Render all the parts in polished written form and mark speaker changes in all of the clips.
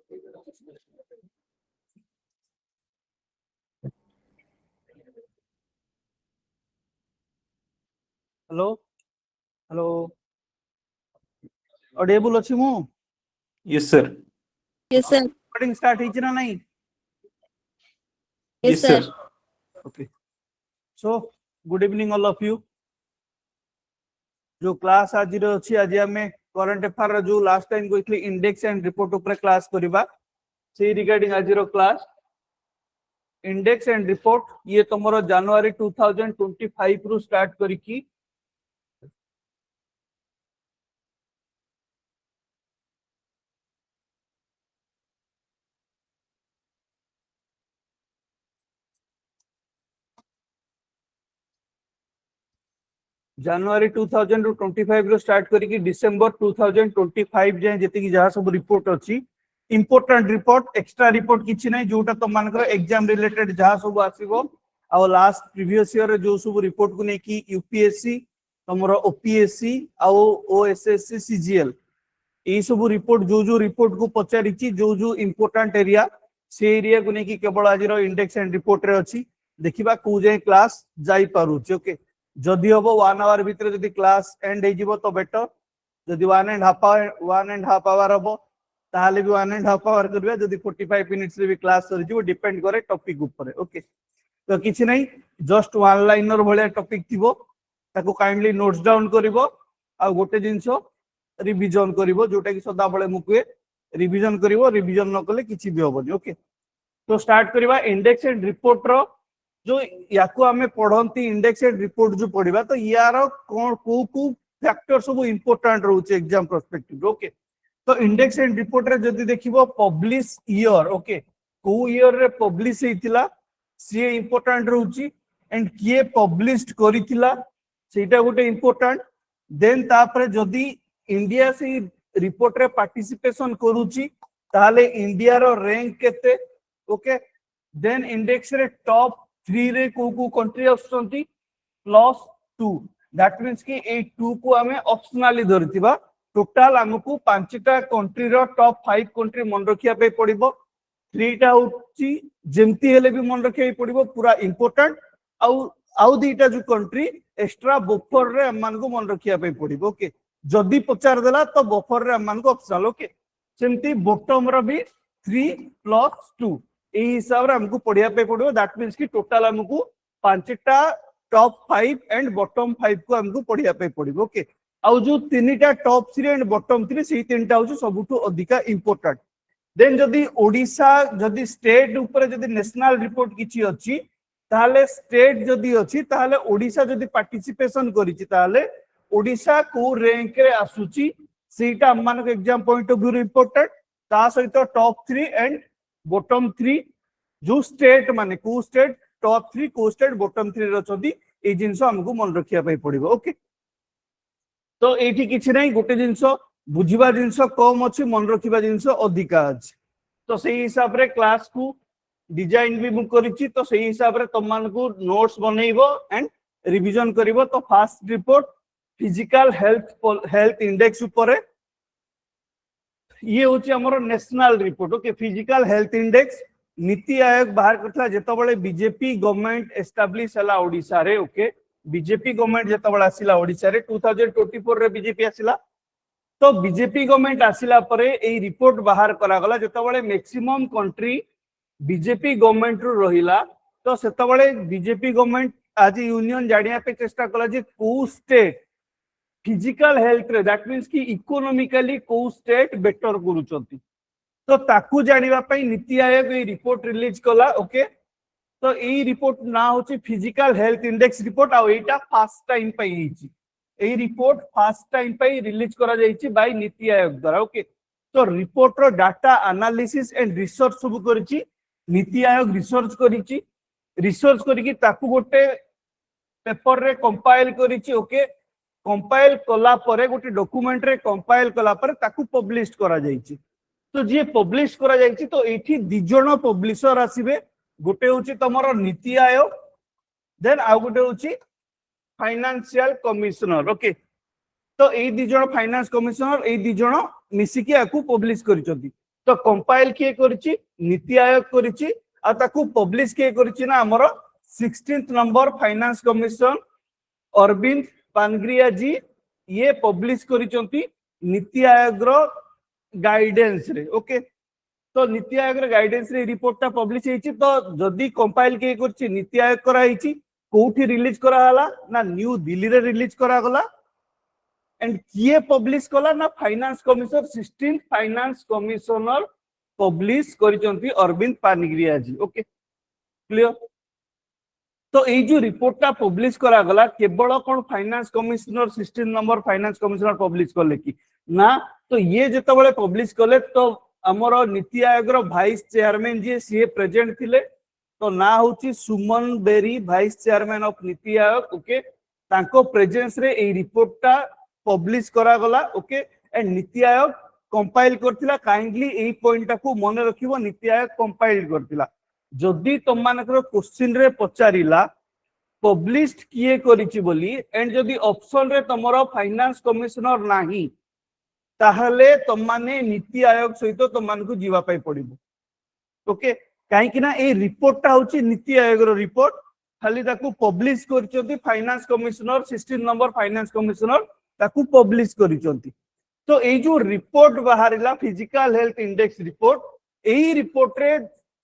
Speaker 1: Hello hello audible अछि मु?
Speaker 2: Yes sir.
Speaker 3: Yes, sir.
Speaker 1: Recording start हिच ना नहीं?
Speaker 3: Yes, sir.
Speaker 1: Okay so good evening all of you. जो क्लास आज रो अछि आज हमें करंट अफेयर रो जो लास्ट टाइम कोइथली इंडेक्स एंड रिपोर्ट ऊपर क्लास करबा से रिगार्डिंग आज रो क्लास इंडेक्स एंड रिपोर्ट ये तमरो जनवरी 2025 रु स्टार्ट करिकी जनवरी 2025 रो स्टार्ट करिकी डिसेंबर 2025 जाय जति की जहा सब रिपोर्ट अछि इंपोर्टेंट रिपोर्ट एक्स्ट्रा रिपोर्ट किछि नै जोटा त मानकर एग्जाम रिलेटेड जहा सब आसीबो आ लास्ट प्रीवियस ईयर जो सब रिपोर्ट को नै की यूपीएससी तमरो ओपीएससी आ ओएसएससी सीजीएल ए सब रिपोर्ट जो रिपोर्ट को पचारिछि जो इंपोर्टेंट एरिया से एरिया को नै की केवल आज रो इंडेक्स एंड रिपोर्ट रे अछि देखिबा को जे क्लास जाई पारु छी। ओके जदि हम 1 आवर भीतर जदि क्लास एंड हो जिवो तो बेटर जदि 1.5 आवर हम ताले भी 1.5 आवर करबा जदि 45 मिनिट्स रे भी क्लास सर जिवो डिपेंड करे टॉपिक ऊपर। ओके तो किछि नै जस्ट वन लाइनर भले टॉपिक थिबो ताको काइंडली नोट्स डाउन करिवो आ गोटे जिंसो रिवीजन करिवो जोटा कि सदा बळे मुकुए रिवीजन करिवो रिवीजन न कले किछि भी होबनी। ओके तो स्टार्ट करबा इंडेक्स एंड रिपोर्ट रो जो याको हमें पढ़ंती इंडेक्स एंड रिपोर्ट जो पढ़िबा तो यार कोन को फैक्टर सब इंपोर्टेंट रहउचे एग्जाम पर्सपेक्टिव। ओके तो इंडेक्स एंड रिपोर्ट रे जदी देखिबो पब्लिश ईयर ओके को ईयर रे पब्लिश हेतिला सी इंपोर्टेंट रहउची एंड किए पब्लिश्ड करितिला सेटा गोटे इंपोर्टेंट देन तापरे जदी इंडिया से रिपोर्ट रे पार्टिसिपेशन करूची ताले इंडिया रो रैंक केते। ओके देन इंडेक्स रे टॉप 3 रे को कंट्री आछंती +2 दैट मींस कि ए 2 को हमें ऑप्शनली धरतिबा टोटल हमकु 5टा कंट्री रो टॉप 5 कंट्री मन रखिया पे पड़िबो 3टा होची जेमती हेले भी मन रखिया पड़िबो पूरा इंपोर्टेंट आउ दीटा जो कंट्री एक्स्ट्रा बफर रे हमन को मन रखिया पे पड़िबो। ओके जदी पचार देला तो बफर रे हमन को ऑप्शनल। ओके सेमती बॉटम रो भी 3+2 ए हिसाब रे हमको पढ़िया पे पड़ो दैट मींस कि टोटल हमको 5टा टॉप 5 एंड बॉटम 5 को हमको पढ़िया पे पड़िबो। ओके आउ जो 3टा टॉप 3 एंड बॉटम 3 सेही 3टा हो सबुठु अधिका इंपोर्टेंट। देन जदी ओडिसा जदी स्टेट ऊपर जदी नेशनल रिपोर्ट किछि अछि ताले स्टेट जदी अछि ताले ओडिसा जदी पार्टिसिपेशन करिछि ताले ओडिसा को रैंक रे आसुची सेटा हमन को exam point of view important ता सहित टॉप 3 एंड बॉटम 3 जो स्टेट माने को स्टेट टॉप 3 को स्टेट बॉटम 3 रचदी ए जिंसो हमको मन रखिया पई पड़िबो। ओके तो एठी किछि नै गोटे जिंसो बुझिबा जिंसो कम अछि मन रखिबा जिंसो अधिका अछि तो सेही हिसाब रे क्लास को डिजाइन भी मु करिछि तो सेही हिसाब रे तमान को नोट्स बनेइबो एंड रिवीजन करिवो। तो first report physical health index ऊपर ये होची हमरो national report. Okay physical health index नीति आयोग बाहर करथला जेतबळे बीजेपी गवर्नमेंट एस्टैब्लिश हला ओडिसा रे। ओके बीजेपी गवर्नमेंट जेतबळे आसिला ओडिसा रे 2024 रे बीजेपी आसिला तो बीजेपी गवर्नमेंट आसिला परे ए रिपोर्ट बाहर करा गला जेतबळे मैक्सिमम कंट्री बीजेपी गवर्नमेंट रो रहिला तो सेतबळे बीजेपी गवर्नमेंट आज यूनियन जानिया पे चेष्टा कला जे को स्टेट फिजिकल हेल्थ रे दैट मींस कि इकोनॉमिकली को स्टेट बेटर करूचंती तो ताकू जानिबा पई नीति आयोग ए रिपोर्ट रिलीज कला। ओके तो ए रिपोर्ट ना होची फिजिकल हेल्थ इंडेक्स रिपोर्ट आ एटा फर्स्ट टाइम पई हिची ए रिपोर्ट फर्स्ट टाइम पई रिलीज करा जाईची बाय नीति आयोग द्वारा। ओके तो रिपोर्ट रो डाटा एनालिसिस एंड रिसर्च सब करची नीति आयोग रिसर्च करिकी ताकू गोटे पेपर रे कंपाइल करिची। ओके कंपाइल कला परे गोटे डॉक्यूमेंट रे कंपाइल कला परे ताकू पब्लिश करा जाईची तो जे पब्लिश करा जाईची तो एठी दि जण पब्लिशर आसीबे गोटे होची तमरो नीति आयोग देन आ गोटे होची फाइनेंशियल कमिश्नर। ओके तो ए दि जण फाइनेंस कमिश्नर ए दि जण मिसिकी आकू पब्लिश करिचंती तो कंपाइल किए करिछि नीति आयोग करिछि आ ताकू पब्लिश किए करिछि ना हमर 16th number finance commission Arvind Panagariya ji ये पब्लिश करिसंती नीति आयोग रो गाइडेंस रे ओके तो नीति आयोग रो गाइडेंस रे रिपोर्ट पब्लिश होईछि तो जदी कंपाइल के करछि नीति आयोग करा होईछि कोठी रिलीज करा हला ना न्यू दिल्ली रे रिलीज करा गला एंड किए पब्लिश कला ना finance commissioner 16th finance commissioner publish करिसंती अरविंद पानग्रिया जी ओके क्लियर तो ये जो रिपोर्ट पब्लिश करा गला केवल कौन finance commissioner 16 number finance commissioner publish कले कि ना तो ये जिते पब्लिश कले तो आमर नीति आयोग भाइस चेयरमैन जी सी प्रेजेंट थिले तो ना होची सुमन berry vice chairman of NITI Aayog okay तांको प्रेजेंस रे ए रिपोर्ट पब्लिश करा गला okay and NITI Aayog compile करथिला kindly A point को मन रखिबो नीति आयोग कंपाइल करथिला जदि तुम मानकर क्वेश्चन रे पचारिला पब्लिश्ड किए करिछि बोली एंड जदि ऑप्शन रे तमरो फाइनेंस कमिशनर नाही ताहले तुम माने नीति आयोग सहित तुम मान को जीवा पाई पड़िबो ओके काहे कि ना ए रिपोर्ट ता होची नीति आयोग रो रिपोर्ट खाली ताकू पब्लिश करिसंती finance commissioner 16 number finance commissioner ताकू पब्लिश करिसंती तो ए जो रिपोर्ट बाहरिला फिजिकल हेल्थ इंडेक्स रिपोर्ट एही रिपोर्ट रे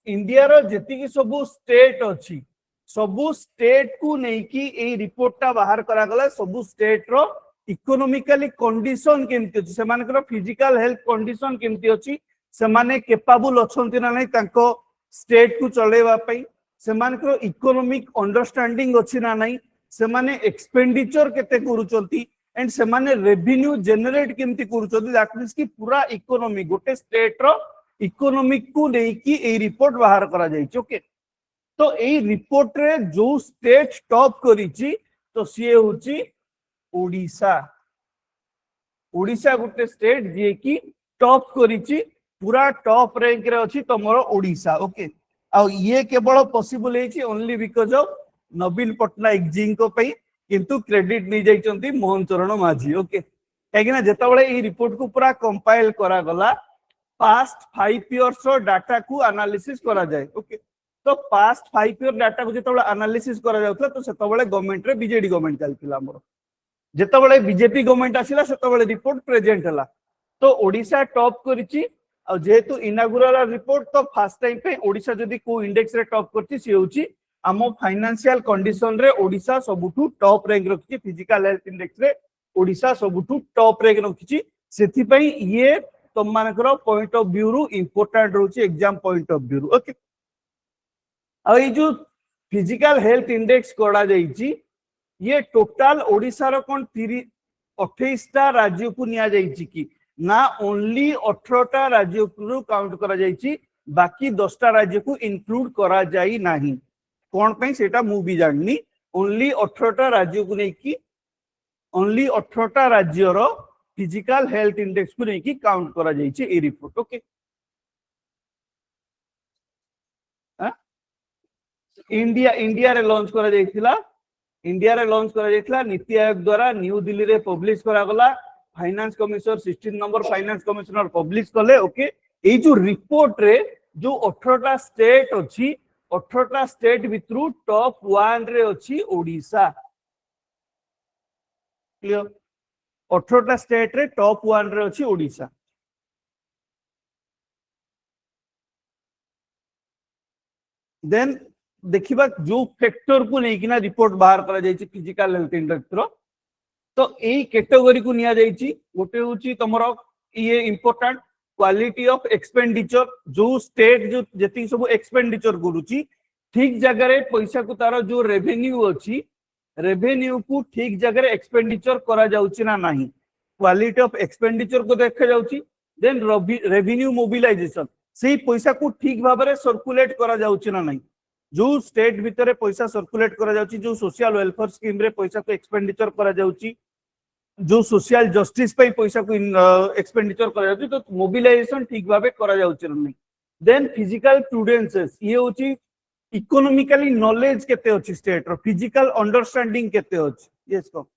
Speaker 1: इंडिया रो जेतिकी सबु स्टेट अछि सबु स्टेट को नै कि ए रिपोर्ट ता बाहर करा गला सबु स्टेट रो इकोनॉमिकली कंडीशन केमति अछि से मानकर फिजिकल हेल्थ कंडीशन केमति अछि से माने कैपेबल अछंती ना नै तांको स्टेट को चलेवा पई से मानकर इकोनॉमिक अंडरस्टैंडिंग अछि ना नै से माने एक्सपेंडिचर केते करूचंती एंड से माने रेवेन्यू जनरेट केमति करूचंती दैट मींस कि पूरा इकोनॉमी गोटे स्टेट रो इकोनॉमिक को लेकी ए रिपोर्ट बाहर करा जाई ओके तो ए रिपोर्ट रे जो स्टेट टॉप करिछि तो सी होची ओडिशा ओडिशा गोटे स्टेट जे कि टॉप करिछि पूरा टॉप रैंक रे अछि तमरो ओडिशा ओके आ ये केवल पॉसिबल हेछि ओनली बिकॉज ऑफ नवीन पटनायक जी को पई किंतु क्रेडिट नै जाइचंती मोहन चरण माझी ओके काहेकि ना जेतबेले ए रिपोर्ट को पूरा कंपाइल करा गला पास्ट 5 इयर्स रो डाटा को एनालिसिस करा जाए ओके तो पास्ट 5 इयर डाटा को जेतबेले एनालिसिस करा जाउतला तो सेतबेले गवर्नमेंट रे बीजेडी गवर्नमेंट चलतिला हमरो जेतबेले बीजेपी गवर्नमेंट आसिला सेतबेले रिपोर्ट प्रेजेंट हला तो ओडिशा टॉप करिछि आ जेहेतु इनागुरल रिपोर्ट तो फर्स्ट टाइम पे ओडिशा जदी को इंडेक्स रे टॉप करछि से होछि आमो फाइनेंशियल कंडीशन रे ओडिशा सबुठु टॉप रैंक रखछि फिजिकल हेल्थ इंडेक्स रे ओडिशा सबुठु टॉप रैंक रखछि सेथि पई ये तुम मानकर पॉइंट ऑफ व्यू रु इंपोर्टेंट रोची exam point of view okay आ ये जो फिजिकल हेल्थ इंडेक्स कोडा जाईची ये टोटल ओडिसा रो कोन 28 टा राज्य को निया जाईची कि ना ओनली 18 टा राज्य को काउंट करा जाईची बाकी 10 टा राज्य को इंक्लूड करा जाई नाही कोन पई सेटा मु भी जाननी ओनली 18 टा राज्य को नै कि ओनली 18 टा राज्य रो फिजिकल हेल्थ इंडेक्स को नहीं कि काउंट करा जाइए ए रिपोर्ट ओके इंडिया इंडिया रे लॉन्च करा जाइथिला इंडिया रे लॉन्च करा जाइथिला नीति आयोग द्वारा न्यू दिल्ली रे पब्लिश करा गला finance commissioner 16 number finance commissioner publish कले ओके ए जो रिपोर्ट रे जो 18 टा स्टेट अछि 18 टा स्टेट भितरु टॉप 1 रे अछि ओडिशा क्लियर 18 टा स्टेट रे टॉप 1 रे अछि ओडिशा देन देखिबा जो फैक्टर को लेकिन रिपोर्ट बाहर करा जायछि फिजिकल हेल्थ इंडेक्स रो तो एई कैटेगरी को निया जायछि गोटे होछि तमरो ये इंपोर्टेंट क्वालिटी ऑफ एक्सपेंडिचर जो स्टेट जो जति सब एक्सपेंडिचर करूछि ठीक जगह रे पैसा को तारो जो रेवेन्यू अछि रेवेन्यू को ठीक जगह एक्सपेंडिचर करा जाउछि ना नाही क्वालिटी ऑफ एक्सपेंडिचर को देखा जाउछि देन रेवेन्यू मोबिलाइजेशन सेही पैसा को ठीक भाव में सर्कुलेट करा जाउछि ना नाही जो स्टेट भितर पैसा सर्कुलेट करा जाउछि जो सोशल वेलफेयर स्कीम रे पैसा को एक्सपेंडिचर करा जाउछि जो सोशल जस्टिस पे पैसा को एक्सपेंडिचर करा जाउछि तो मोबिलाइजेशन ठीक भाव करा जाउछि ना नाही देन फिजिकल प्रूडेंसेस ये होछि इकोनॉमिकली नॉलेज केते अछि स्टेट रो फिजिकल अंडरस्टैंडिंग केते अछि यस को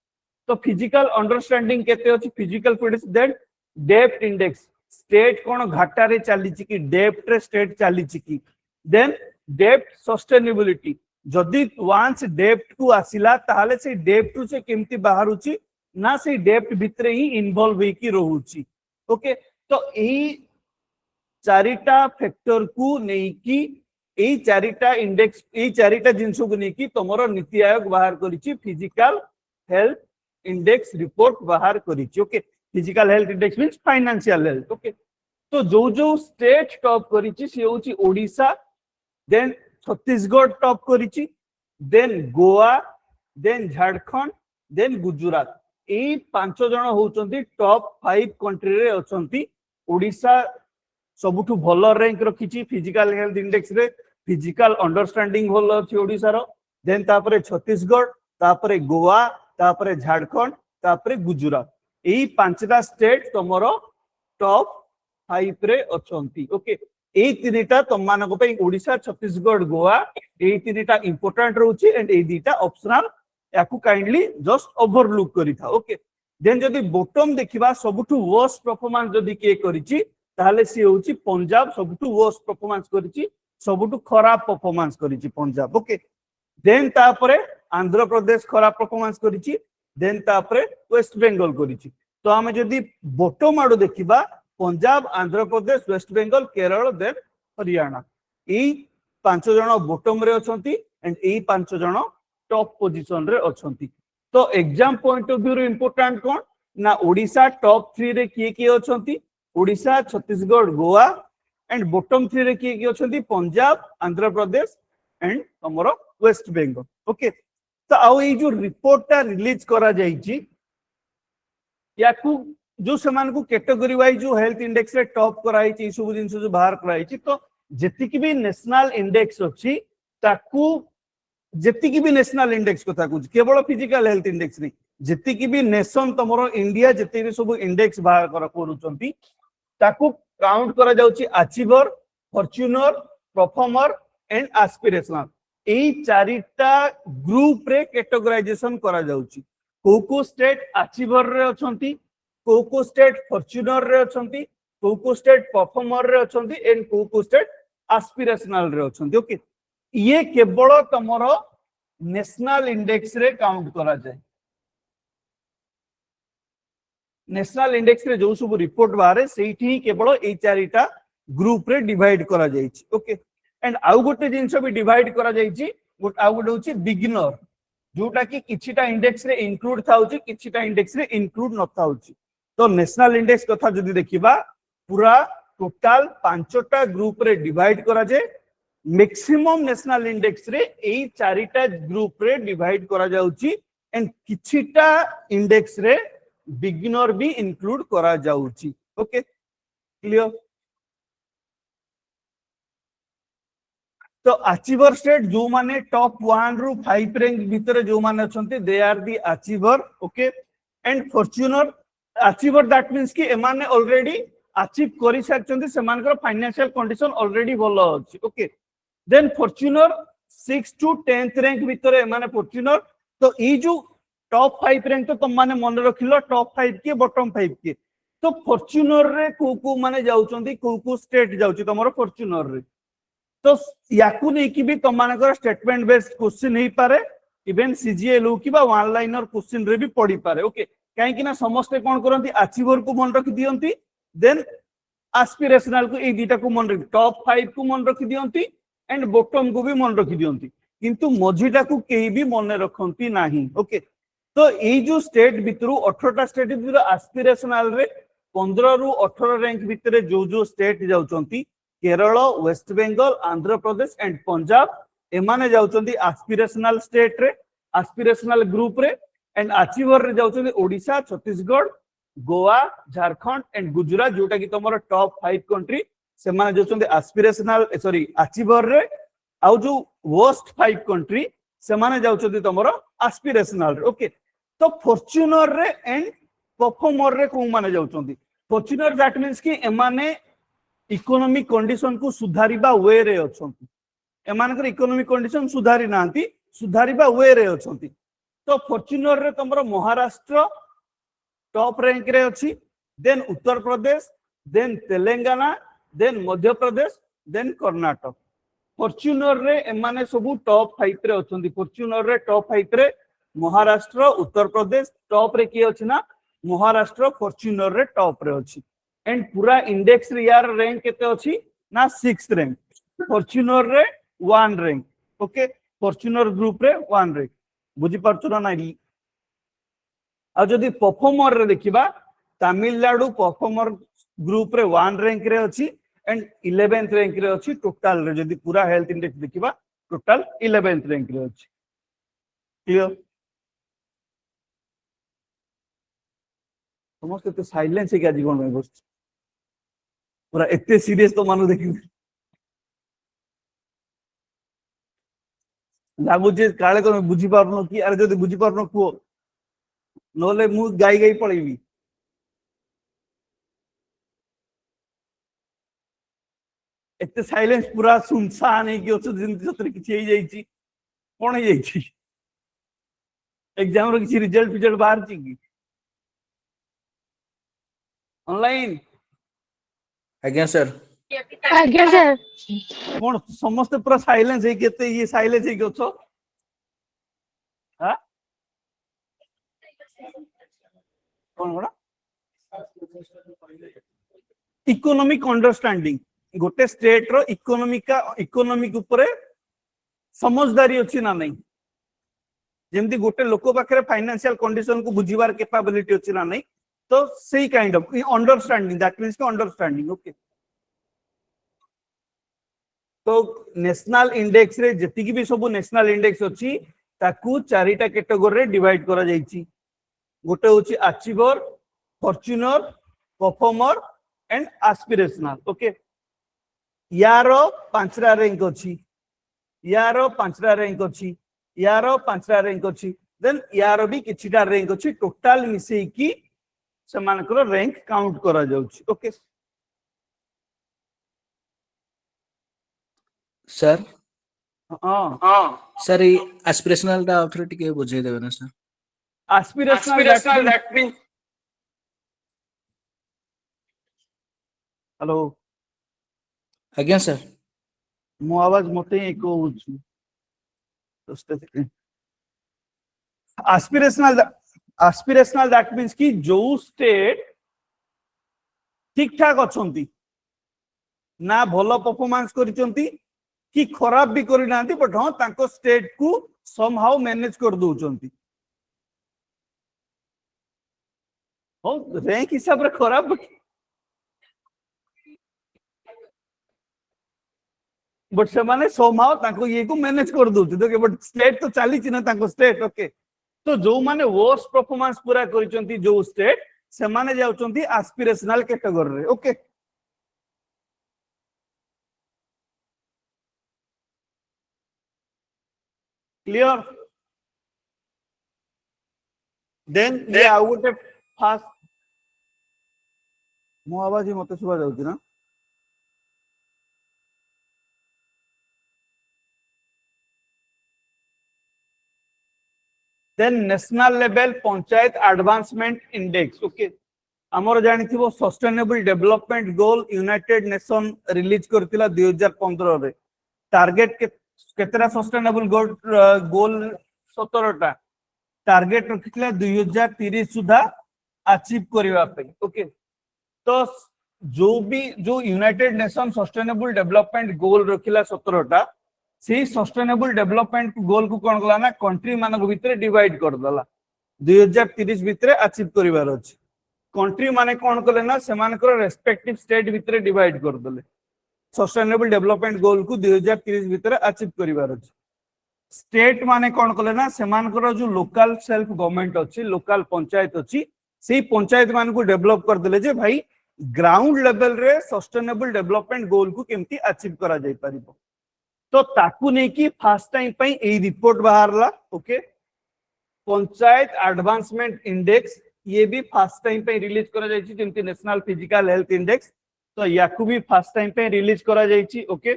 Speaker 1: तो फिजिकल अंडरस्टैंडिंग केते अछि physical prudence then depth index state कौन घाटा रे चली कि डेप्ट रे स्टेट चली कि देन डेप्ट सस्टेनेबिलिटी जदि वांस डेप्ट को आसिला ताहले से डेप्ट से केमती बाहरुची ना से डेप्ट भितरे ही इन्वॉल्व होई रहउची ओके तो एही चारिटा फैक्टर को नहीं कि एही चारिटा इंडेक्स एही चारिटा जिंस को नहीं कि तमरो नीति आयोग बाहर करिछि फिजिकल हेल्थ इंडेक्स रिपोर्ट बाहर करिछि okay physical health index means financial health okay तो जो स्टेट टॉप करिछि से होछि ओडिशा देन छत्तीसगढ़ टॉप करिछि then Goa then Jharkhand then Gujarat ए पांच जण होचंती टॉप 5 कंट्री रे अछंती ओडिशा सबुठु भलो रैंक रखिछि फिजिकल हेल्थ इंडेक्स रे फिजिकल अंडरस्टैंडिंग भलो अछि ओडिसा रो देन तापरे छत्तीसगढ़ तापरे गोवा तापरे झारखंड तापरे गुजरात ए पांचटा स्टेट तमरो टॉप 5 रे अछंती ओके ए तीनटा तममानको पे ओडिसा छत्तीसगढ़ गोवा ए तीनटा इंपोर्टेंट रहउछि एंड ए दीटा ऑप्शनल याकू काइंडली जस्ट ओवरलुक करि था ओके देन जदी बॉटम देखिबा सबुठु वर्स्ट परफॉर्मेंस जदी के करिछि ताहले सी होछि पंजाब सबुठु वर्स्ट परफॉर्मेंस करिछि सबुठु खराब परफॉर्मेंस करिछि पंजाब ओके देन तापरे आंध्र प्रदेश खराब परफॉर्मेंस करिछि देन तापरे वेस्ट बंगाल करिछि तो हमें जदी बॉटम आडो देखिबा पंजाब आंध्र प्रदेश वेस्ट बंगाल केरल देन हरियाणा ए पांच जण बॉटम रे अछंती एंड ए पांच जण टॉप पोजीशन रे अछंती तो एग्जाम पॉइंट ऑफ व्यू रे इंपोर्टेंट कोन ना ओडिशा टॉप 3 रे किए अछंती ओडिशा छत्तीसगढ़ गोवा एंड बॉटम 3 रे किए अछंती पंजाब आंध्र प्रदेश एंड हमरो वेस्ट बंगाल ओके तो आउ ए जो रिपोर्ट ता रिलीज करा जाईची याकू जो समान को कैटेगरी वाइज जो हेल्थ इंडेक्स रे टॉप कराई छी सब जिंस जो बाहर कराई छी तो जेतिकी भी नेशनल इंडेक्स अछि ताकू जेतिकी भी नेशनल इंडेक्स कथा कुछ केवल फिजिकल हेल्थ इंडेक्स नहीं जेतिकी भी नेशन तमरो इंडिया जेति भी सब इंडेक्स बाहर करूचंती ताकू काउंट करा जाउची achiever front runner performer and aspirational ए चारिटा ग्रुप रे कैटेगराइजेशन करा जाउची को स्टेट अचीवर रे अछंती को स्टेट फॉर्च्यूनर रे अछंती को स्टेट परफॉर्मर रे अछंती एंड को स्टेट एस्पिरेशनल रे अछंती ओके ये केवल तमरो नेशनल इंडेक्स रे काउंट करा जाए नेशनल इंडेक्स रे जो सब रिपोर्ट बारे सेठी केवल ए चारिटा ग्रुप रे डिवाइड करा जाईची ओके एंड आउ गोटे जिंस भी डिवाइड करा जाईची आउ गोटे होची बिगिनर जोटा कि किछिटा इंडेक्स रे इंक्लूड थाउची किछिटा इंडेक्स रे इंक्लूड न थाउची तो नेशनल इंडेक्स कथा जदी देखिबा पूरा टोटल पांचटा ग्रुप रे डिवाइड करा जाए मैक्सिमम नेशनल इंडेक्स रे ए चारिटा ग्रुप रे डिवाइड करा जाउची एंड किछिटा इंडेक्स रे बिगिनर भी इंक्लूड करा जाउची ओके क्लियर तो अचीवर स्टेट जो माने टॉप 1 रु 5 रैंक भीतर जो माने अछंती they are the achiever okay and front runner achiever that means कि एमाने ऑलरेडी अचीव करि सारचंती सेमानकर फाइनेंशियल कंडीशन ऑलरेडी भलो अछि okay then front runner 6 to 10th rank भीतर माने फॉर्च्यूनर तो ई जो टॉप 5 रैंक तो तुम माने मन रखिलो टॉप 5 के बॉटम 5 के तो फॉर्च्यूनर रे को माने जाउचंती को स्टेट जाउची तमरो फॉर्च्यूनर रे तो याकू नै कि भी तुम मानकर स्टेटमेंट बेस्ड क्वेश्चन हे पारे इवन सीजीएल हो कि बा वन लाइनर क्वेश्चन रे भी पड़ी पारे ओके काहे कि ना समस्त कोन करंती अचीवर को मन रखि दियंती देन एस्पिरेशनल को ए दीटा को मन रखि टॉप 5 को मन रखि दियंती एंड बॉटम को भी मन रखि दियंती किंतु मझीटा को केही भी मन रखंती नाही ओके तो ए जो स्टेट भितरु 18टा स्टेट भितरु एस्पिरेशनल रे 15 रु 18 रैंक भितर जो स्टेट जाउचंती केरल वेस्ट बंगाल आंध्र प्रदेश एंड पंजाब एमाने जाउचंती एस्पिरेशनल स्टेट रे एस्पिरेशनल ग्रुप रे एंड अचीवर रे जाउचंती ओडिशा छत्तीसगढ़ गोवा झारखंड एंड गुजरात जोटा कि तमरो टॉप 5 कंट्री से माने जाउचंती एस्पिरेशनल सॉरी अचीवर रे आउ जो वर्स्ट 5 कंट्री से माने जाउचंती तमरो एस्पिरेशनल रे ओके तो फॉर्च्यूनर रे एंड परफॉर्मर रे को माने जाउचंती फॉर्च्यूनर दैट मींस कि एमाने इकोनॉमिक कंडीशन को सुधारिबा वे रे अछंती एमानकर इकोनॉमिक कंडीशन सुधारी नांती सुधारिबा वे रे अछंती तो फॉर्च्यूनर रे तमरो महाराष्ट्र टॉप रैंक रे अछि then Uttar Pradesh then Telangana, then Madhya Pradesh, then Karnataka. Fortuner रे एमाने सबु टॉप 5 रे अछंती। फॉर्च्यूनर रे टॉप 5 रे महाराष्ट्र, उत्तर प्रदेश टॉप रे की अछि ना महाराष्ट्र फॉर्च्यूनर रे टॉप रे अछि। एंड पूरा इंडेक्स रे यार रैंक केते अछि ना 6th रैंक, फॉर्च्यूनर रे 1 रैंक। ओके, फॉर्च्यूनर ग्रुप रे 1 रैंक। बुझी पारछु ना नाही? आ जदी परफॉर्मर रे देखिबा तमिलनाडु परफॉर्मर ग्रुप रे 1 रैंक रे अछि एंड 11th रैंक रे अछि। टोटल रे जदी पूरा हेल्थ इंडेक्स देखिबा टोटल 11th रैंक रे अछि। क्लियर? समस्त तो साइलेंस है क्या जीवन में बस पूरा इतने सीरियस तो मानो देखि लागु जे काले तो बुझी पारनो कि अरे जदी बुझी पारनो को नोले मु गाई गाई पळेबी। एते साइलेंस पूरा सुनसान है कि ओछ जिन सतरे किछि हे जाईची कोन हे जाईची एग्जाम रो किछि रिजल्ट बाहर ची की ऑनलाइन?
Speaker 2: आज्ञा सर।
Speaker 3: आज्ञा सर।
Speaker 1: कोन समस्त पूरा साइलेंस है केते ये साइलेंस है कि ओछ हां कोन बड़ा इकोनॉमिक अंडरस्टैंडिंग गोटे स्टेट रो इकोनॉमिक ऊपर समझदारी अछि ना नहीं। जेमती गोटे लोक पाखरे फाइनेंशियल कंडीशन को बुझीबार कैपेबिलिटी अछि ना नहीं। तो सेही kind of understanding, that means understanding. Okay, तो नेशनल इंडेक्स रे जति भी सब नेशनल इंडेक्स अछि ताकू चारिटा कैटेगरी रे डिवाइड करा जाईची। गोटे होची achiever, front runner, performer and aspirational. Okay, यारो 5टा रैंक अछि, यारो 5टा रैंक अछि, यारो 5टा रैंक अछि, देन यारो भी किछिटा रैंक अछि। टोटल मिसई की समानकर रैंक काउंट करा जाउछि। Okay
Speaker 2: sir.
Speaker 1: हां
Speaker 2: सर ये एस्पिरेशनल दा ऑथोरिटी के बुझे देबे ना sir?
Speaker 1: Aspirational that means hello
Speaker 2: आज्ञा सर।
Speaker 1: मो आवाज मते एको होछि एस्पिरेशनल दैट मींस कि जो स्टेट ठीक ठाक अछंती ना भलो परफॉर्मेंस करिसंती कि खराब भी करि नांती, बट हां तांको स्टेट को समहाउ मैनेज कर दोचंती। हो रैंक हिसाब रे खराब बट से माने समहाउ तांको ये को मैनेज कर दोचि। तो बट स्टेट तो चली छि ना तांको स्टेट। ओके, तो जो माने वर्स्ट परफॉर्मेंस पूरा करिसंती जो स्टेट से माने जाउचंती एस्पिरेशनल कैटेगरी रे। Okay, clear? देन ये आउ गोटे फास्ट मो आवाज ही मते सुबा जाउछि ना? Then national level panchayat advancement index. Okay, हमर जानि थिबो sustainable development goal United Nation release करतिला 2015 रे। टारगेट केतरा सस्टेनेबल गोल 17टा टारगेट रखितला 2030 सुधा अचीव करबा पे। ओके, तो जो United Nation sustainable development goal रखिला 17टा से सस्टेनेबल डेवलपमेंट गोल को कोन गला ना कंट्री मानक भितरे डिवाइड कर दला 2030 भितरे अचीव करिवार अछि। कंट्री माने कोन कले ना सेमानकर रेस्पेक्टिव स्टेट भितरे डिवाइड कर दले सस्टेनेबल डेवलपमेंट गोल को 2030 भितरे अचीव करिवार अछि। स्टेट माने कोन कले ना सेमानकर जो लोकल सेल्फ गवर्नमेंट अछि, लोकल पंचायत अछि, सेही पंचायत मान को डेवलप कर देले जे भाई ग्राउंड लेवल रे सस्टेनेबल डेवलपमेंट गोल को केमती अचीव करा जाय परिबो। तो ताकू नै कि फर्स्ट टाइम पई ए रिपोर्ट बाहरला। ओके, पंचायत एडवांसमेंट इंडेक्स ये भी फर्स्ट टाइम पे रिलीज करा जायछि जेमति नेशनल फिजिकल हेल्थ इंडेक्स। तो याकू भी फर्स्ट टाइम पे रिलीज करा जायछि। ओके,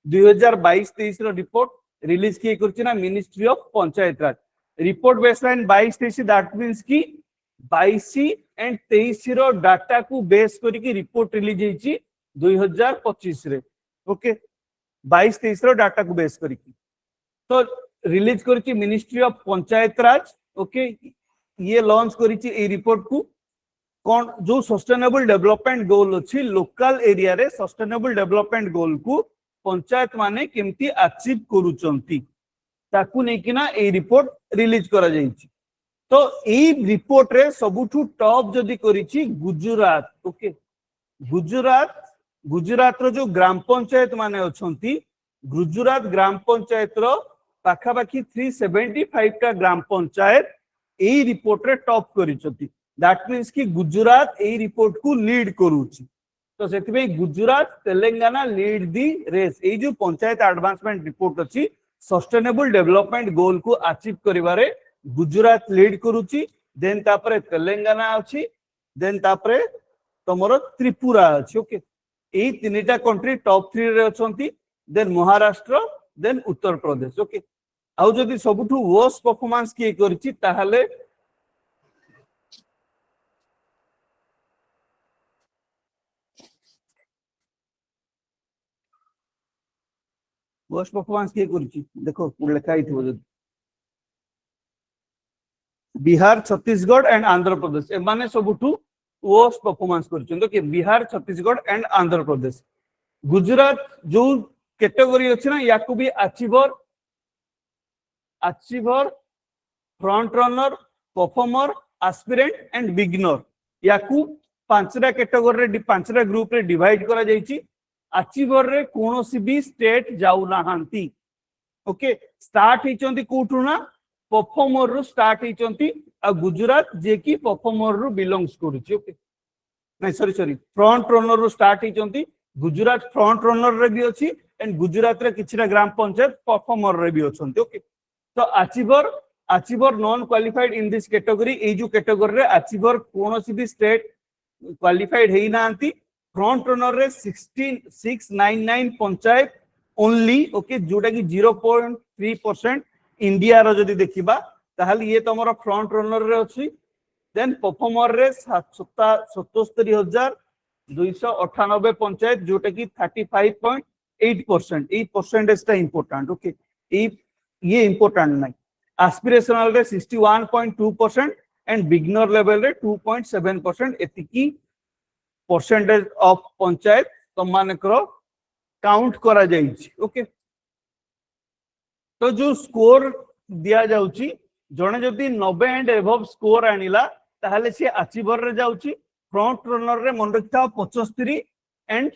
Speaker 1: 2022-23 रो रिपोर्ट रिलीज किए करछि ना ministry of Panchayat Raj. Report baseline 22-23 that means कि 22 एंड 23 रो डाटा को बेस करके रिपोर्ट रिलीज होईची 2025 रे ओके 22-23 रो डाटा को बेस करके तो रिलीज करची ministry of Panchayat Raj okay ये लॉन्च करची ए रिपोर्ट को कौन जो सस्टेनेबल डेवलपमेंट गोल अछि लोकल एरिया रे सस्टेनेबल डेवलपमेंट गोल को पंचायत माने केमती अचीव करूचंती ताकू नै किना ए रिपोर्ट रिलीज करा जाईची तो ए रिपोर्ट रे सबुठु टॉप जदी करिची गुजरात ओके गुजरात रो जो ग्राम पंचायत माने अछंती गुजरात ग्राम पंचायत रो पाखापाखी 375 टा ग्राम पंचायत ए रिपोर्ट रे टॉप करिचंती दैट मींस कि गुजरात ए रिपोर्ट को लीड करूची तो सेति में गुजरात तेलंगाना लीड दी रेस ए जो पंचायत एडवांसमेंट रिपोर्ट अछि सस्टेनेबल डेवलपमेंट गोल को अचीव करिवारे गुजरात लीड करूची देन तापरे तेलंगाना अछि देन तापरे तमरो त्रिपुरा अछि ओके ए तीनटा कंट्री टॉप 3 रे अछंती देन महाराष्ट्र देन उत्तर प्रदेश ओके आउ जदी सबुठु वर्स्ट परफॉर्मेंस के करछि ताहाले वर्स्ट परफॉर्मेंस के करछि देखो लिखा ही थो बिहार छत्तीसगढ़ एंड आंध्र प्रदेश ए माने सबुठु वर्स्ट परफॉर्मेंस करछन तो कि बिहार छत्तीसगढ़ एंड आंध्र प्रदेश गुजरात जो कैटेगरी अछि ना याकू भी achiever front runner performer aspirant and beginner याकू पांचटा कैटेगरी रे पांचटा ग्रुप रे डिवाइड करा जाईची अचीवर रे कोनोसी भी स्टेट जाउ नाहंती ओके स्टार्ट हिचंती कोठु ना परफॉर्मर रो स्टार्ट हिचंती आ गुजरात जे की परफॉर्मर रो बिलोंग्स करूची ओके नहीं सॉरी फ्रंट रनर रो स्टार्ट हिचंती गुजरात फ्रंट रनर रे भी अछि एंड गुजरात रे किछरा ग्राम पंचायत परफॉर्मर रे भी अछंती ओके तो achiever non qualified in this category A जो कैटेगरी रे अचीवर कोनोसी भी स्टेट क्वालिफाइड हेई नांती फ्रंट रनर रे 16699 पंचायत ओनली ओके जोटा की 0.3% इंडिया रो जदी देखिबा ताहाल ये तमरो फ्रंट रनर रे अछि देन परफॉर्मर रे 77298 पंचायत जोटा की 35.8% ए परसेंटेज ता इंपोर्टेंट ओके ये इंपोर्टेंट नहीं एस्पिरेशनल रे 61.2% एंड बिगिनर लेवल रे 2.7% एतिकी percentage of panchayat Tamhankar count करा जाईची ओके तो जो स्कोर दिया जाउची जने जदी 90 एंड एबव स्कोर आनिला ताहले से अचीवर रे जाउची फ्रंट रनर रे मन रखता 75 एंड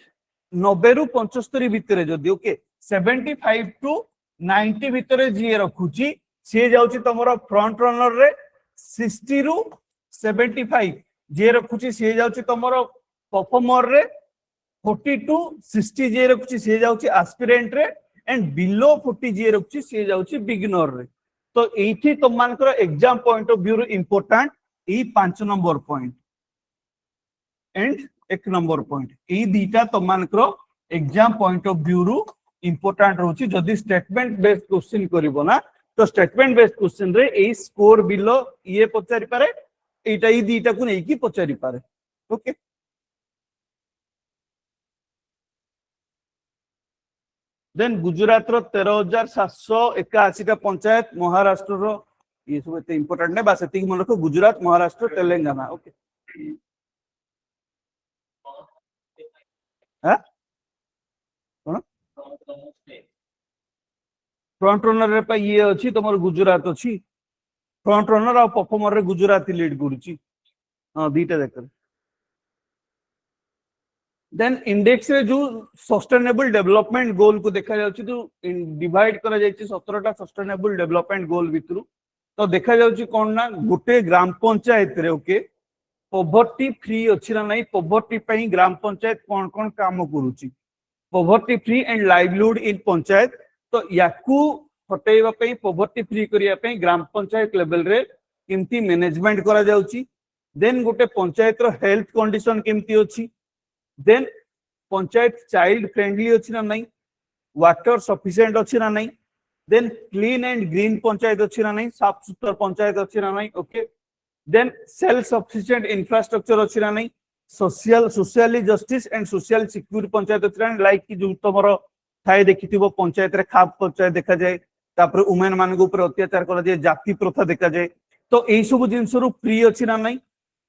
Speaker 1: 90 रु 75 भितरे जदी ओके 75 टू 90 भितरे जे रखुची से जाउची तमरो फ्रंट रनर रे 60 रु 75 जे रखुची से जाउची तमरो परफॉर्मर रे 40 टू 60 जे रखुची से जाउची एस्पिरेंट रे एंड बिलो 40 जे रखुची से जाउची बिगिनर रे तो एठी तमानकर एग्जाम पॉइंट ऑफ व्यू रे इंपोर्टेंट ई 5 number point and 1 number point ई दीटा तमानकर एग्जाम पॉइंट ऑफ व्यू रू इंपोर्टेंट रहउची जदी स्टेटमेंट बेस्ड क्वेश्चन करिवो ना तो स्टेटमेंट बेस्ड क्वेश्चन रे ए स्कोर बिलो ये पचारि पारे एटा ई दीटा को नै की पचारि पारे ओके देन गुजरात रो 13781 टा पंचायत महाराष्ट्र रो ये सब एते इंपोर्टेंट नै बस एति मन रखो गुजरात महाराष्ट्र तेलंगाना ओके हां कोन फ्रंट रनर रे पे ये अछि तमर गुजरात अछि फ्रंट रनर और परफॉर्मर रे गुजराती लीड करूची हां दीटा देख देन इंडेक्स रे जो सस्टेनेबल डेवलपमेंट गोल को देखा जाउची तो डिवाइड करा जायछि 17 टा सस्टेनेबल डेवलपमेंट गोल भितरु तो देखा जाउची कोन ना गोटे ग्राम पंचायत रे ओके पॉवर्टी फ्री अछि ना नहीं पॉवर्टी पई ग्राम पंचायत कोन कोन काम करूची पॉवर्टी फ्री एंड लाइवलीहुड इन पंचायत तो याकू हटेइबा पई पॉवर्टी फ्री करिया पई ग्राम पंचायत लेवल रे केमती मैनेजमेंट करा जाउची देन गोटे पंचायत रो हेल्थ कंडीशन केमती अछि देन पंचायत चाइल्ड फ्रेंडली अछि ना नहीं वाटर सफिशिएंट अछि ना नहीं then clean and green panchayat अछि ना नहीं साफ सुथरा पंचायत अछि ना नहीं okay then self sufficient infrastructure अछि ना नहीं, socially justice and social secure panchayat अछि ना, लाइक कि जो तमरो थाए देखिथिबो पंचायत रे खाप पंचायत देखा जाए, तापर वुमेन मान ऊपर अत्याचार करा जाए, जाति प्रथा देखा जाए, तो एई सब जिंस रु फ्री अछि ना नहीं,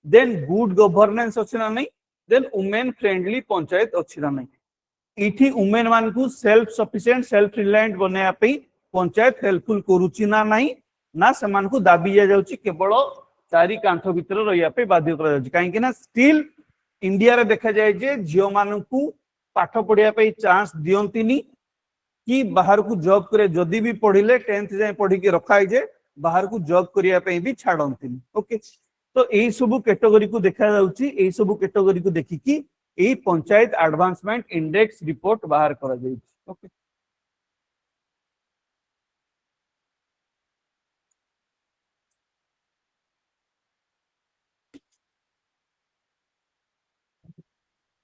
Speaker 1: देन गुड गवर्नेंस अछि ना नहीं, देन वुमेन फ्रेंडली पंचायत अछि ना नहीं। इठी वुमेन मान को सेल्फ सफिशिएंट सेल्फ रिलायंट बनेया पे पंचायत हेल्पफुल करूची ना नहीं, ना समान को दाबी जा जाउची केवल चारि कांथ भीतर रहिया पे बाध्य करा जाउची, काहे कि ना स्टिल इंडिया रे देखा जाए जे झियो मान को पाठ पढ़िया पे चांस दियंतिनी कि बाहर को जॉब करे, जदि भी पढ़िले 10th जाए पढ़ी के रखा जे बाहर को जॉब करिया पे भी छाड़ंतिनी। ओके, तो एई सब कैटेगरी को देखा जाउची, एई सब कैटेगरी को देखि कि एई पंचायत एडवांसमेंट इंडेक्स रिपोर्ट बाहर करा जाउची। ओके,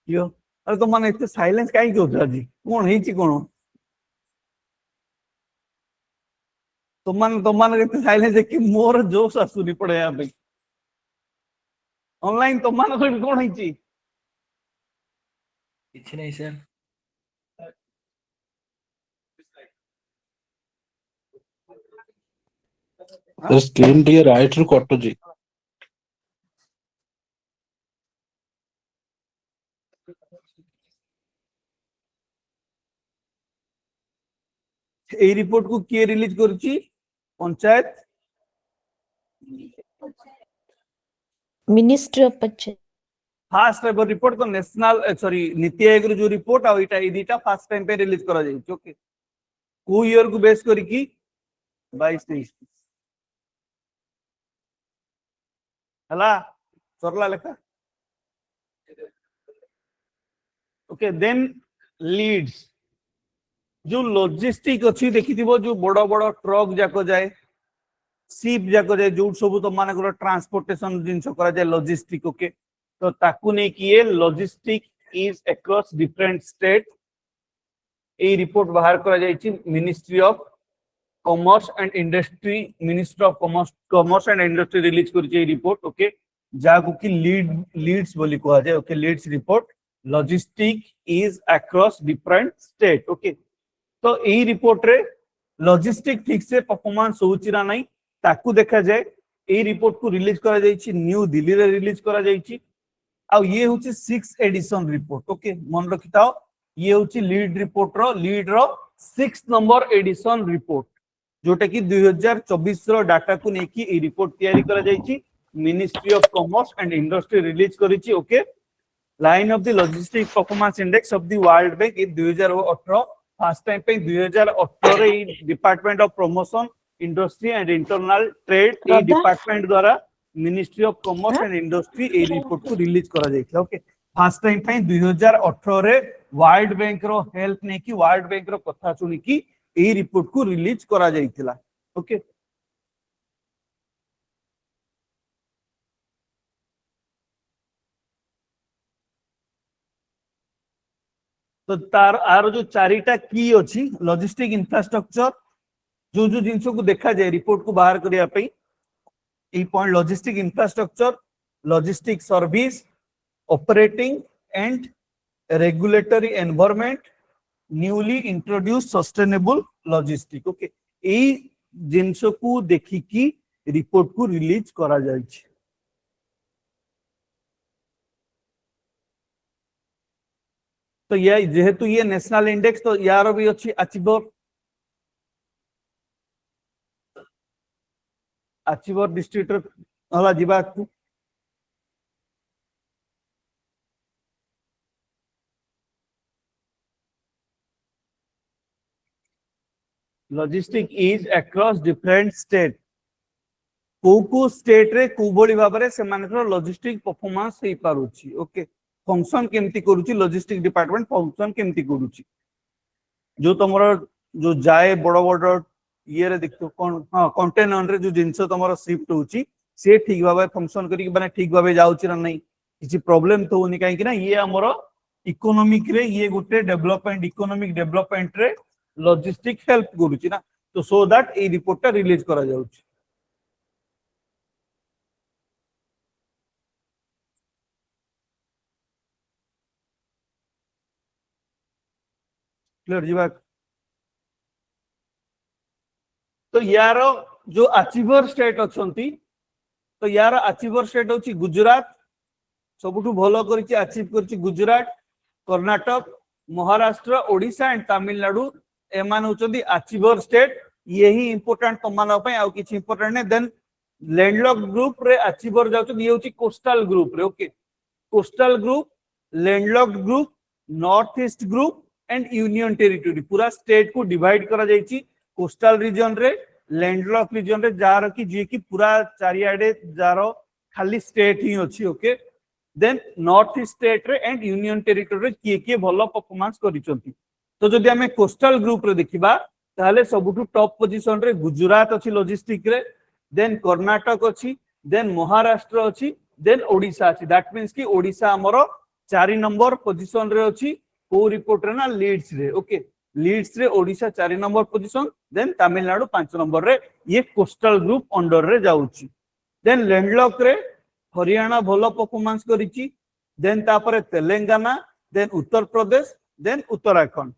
Speaker 1: यो अरे तो माने इतने साइलेंस काहे कि होता जी, कोन हेची कोन तो मान इतने साइलेंस है कि मोर जोश आसुनी पड़े यहाँ पे ऑनलाइन, तो मान कोन हेची
Speaker 2: କିଛି ନାହିଁ ସାର୍।
Speaker 3: तो स्क्रीन टी राइट रू कटुची।
Speaker 1: এই রিপোর্ট को किए रिलीज करची, panchayat
Speaker 4: ministry of panchayat.
Speaker 1: First ever report तो नेशनल सॉरी नीति आयोग रो जो रिपोर्ट आ इटा इदिटा फर्स्ट टाइम पे रिलीज करा जाई। ओके, को ईयर को बेस करी की 22-23 हला सरला लेखा। ओके, देन लीड्स जो लॉजिस्टिक अच्छी देखिथिबो, जो बड़ बड़ ट्रक जाको जाए, शिप जाको जाए, जो सब तो मान को ट्रांसपोर्टेशन जिंस करा जाए लॉजिस्टिक। ओके, तो ताकू नहीं किए logistic is across different state, ए रिपोर्ट बाहर करा जायछि ministry of commerce and industry, ministry of commerce and industry release करछि ए रिपोर्ट। ओके, जाको कि लीड्स बोली कहा जाए। Okay, leads report logistic is across different state. Okay, तो ए रिपोर्ट रे लॉजिस्टिक ठीक से परफॉर्मेंस होउछि ना नहीं ताकू देखा जाए। ए रिपोर्ट को रिलीज करा जायछि न्यू दिल्ली रे रिलीज करा जायछि, आ ये होछि 6th एडिशन रिपोर्ट। ओके, मन रखिताओ, ये होछि लीड रो 6th नंबर एडिशन रिपोर्ट, जोटा कि 2024 रो डाटा को नेकी ए रिपोर्ट तैयारी करा जायछि, ministry of commerce and industry release करिछि। Okay, line of the logistic performance index of the World Bank in 2018 first time पे 2018 रे department of promotion industry and internal trade ए डिपार्टमेंट द्वारा ministry of commerce and industry ए report को release करा जायछि। Okay, first time पे 2018 रे वर्ल्ड बैंक रो हेल्प ने कि वर्ल्ड बैंक रो कथा सुनी कि ए रिपोर्ट को रिलीज करा जायतिला। ओके, तो तार आर जो चारिटा की अछि लॉजिस्टिक इंफ्रास्ट्रक्चर, जो जिंस को देखा जाए रिपोर्ट को बाहर करिया पे ए point logistic infrastructure, logistic service, operating and regulatory environment, newly introduce sustainable logistic. Okay, ए जिंस को देखि की रिपोर्ट को रिलीज करा जाय छै। तो ये जेहेतु ये नेशनल इंडेक्स, तो यार भी अच्छी अचीवर डिस्ट्रिक्ट हला जीवा को logistic is across different state, को स्टेट रे को बड़ी भाबरे से मानकर लॉजिस्टिक परफॉर्मेंस हे पारुची। ओके, फंक्शन केमती करूची लॉजिस्टिक डिपार्टमेंट फंक्शन केमती करूची, जो तमरो जो जाए बड़ बड़ ये रे देखो कोन हां कंटेनर रे जो जिंस तमरो शिफ्ट होची से ठीक भाबे फंक्शन करी माने ठीक भाबे जाउची ना नहीं, किसी प्रॉब्लम तो होनी काहे कि ना ये हमरो इकोनॉमिक रे ये गुटे डेवलपमेंट इकोनॉमिक डेवलपमेंट रे लॉजिस्टिक हेल्प करूची ना, तो सो दैट ए रिपोर्ट टा रिलीज करा जाउची। क्लियर जीवा तो यार जो अचीवर स्टेट अछंती तो यार अचीवर स्टेट होची गुजरात सबुठु भलो करिछि अचीव करिछि गुजरात कर्नाटक महाराष्ट्र ओडिशा एंड तमिलनाडु एमान होचंदी अचीवर स्टेट यही इंपोर्टेंट तमान पय आ किछि इंपोर्टेंट ने देन लैंडलॉक ग्रुप रे अचीवर जाउछ ये होची कोस्टल ग्रुप रे okay coastal group landlock group north east group and union territory पूरा स्टेट को डिवाइड करा जायछि कोस्टल रीजन रे लैंडलॉक रीजन रे जार की जे की पूरा चारियाडे जार खाली स्टेट ही अछि okay then north east state रे एंड यूनियन टेरिटरी रे किए भलो परफॉर्मेंस करिसंती तो जदि हमें कोस्टल ग्रुप रे देखिबा ताले सबुठु टॉप पोजीशन रे गुजरात अछि लॉजिस्टिक रे देन कर्नाटक अछि देन महाराष्ट्र अछि देन ओडिशा अछि दैट मींस कि ओडिशा हमरो 4 नंबर पोजीशन रे अछि को रिपोर्ट रे ना लीड्स रे ओके लीड्स रे Odisha 4 number position then Tamil Nadu 5 number रे ये कोस्टल ग्रुप अंडर रे जाउछि देन लैंडलॉक रे हरियाणा भलो परफॉर्मेंस करिछि देन तापरे Telangana then Uttar Pradesh then Uttarakhand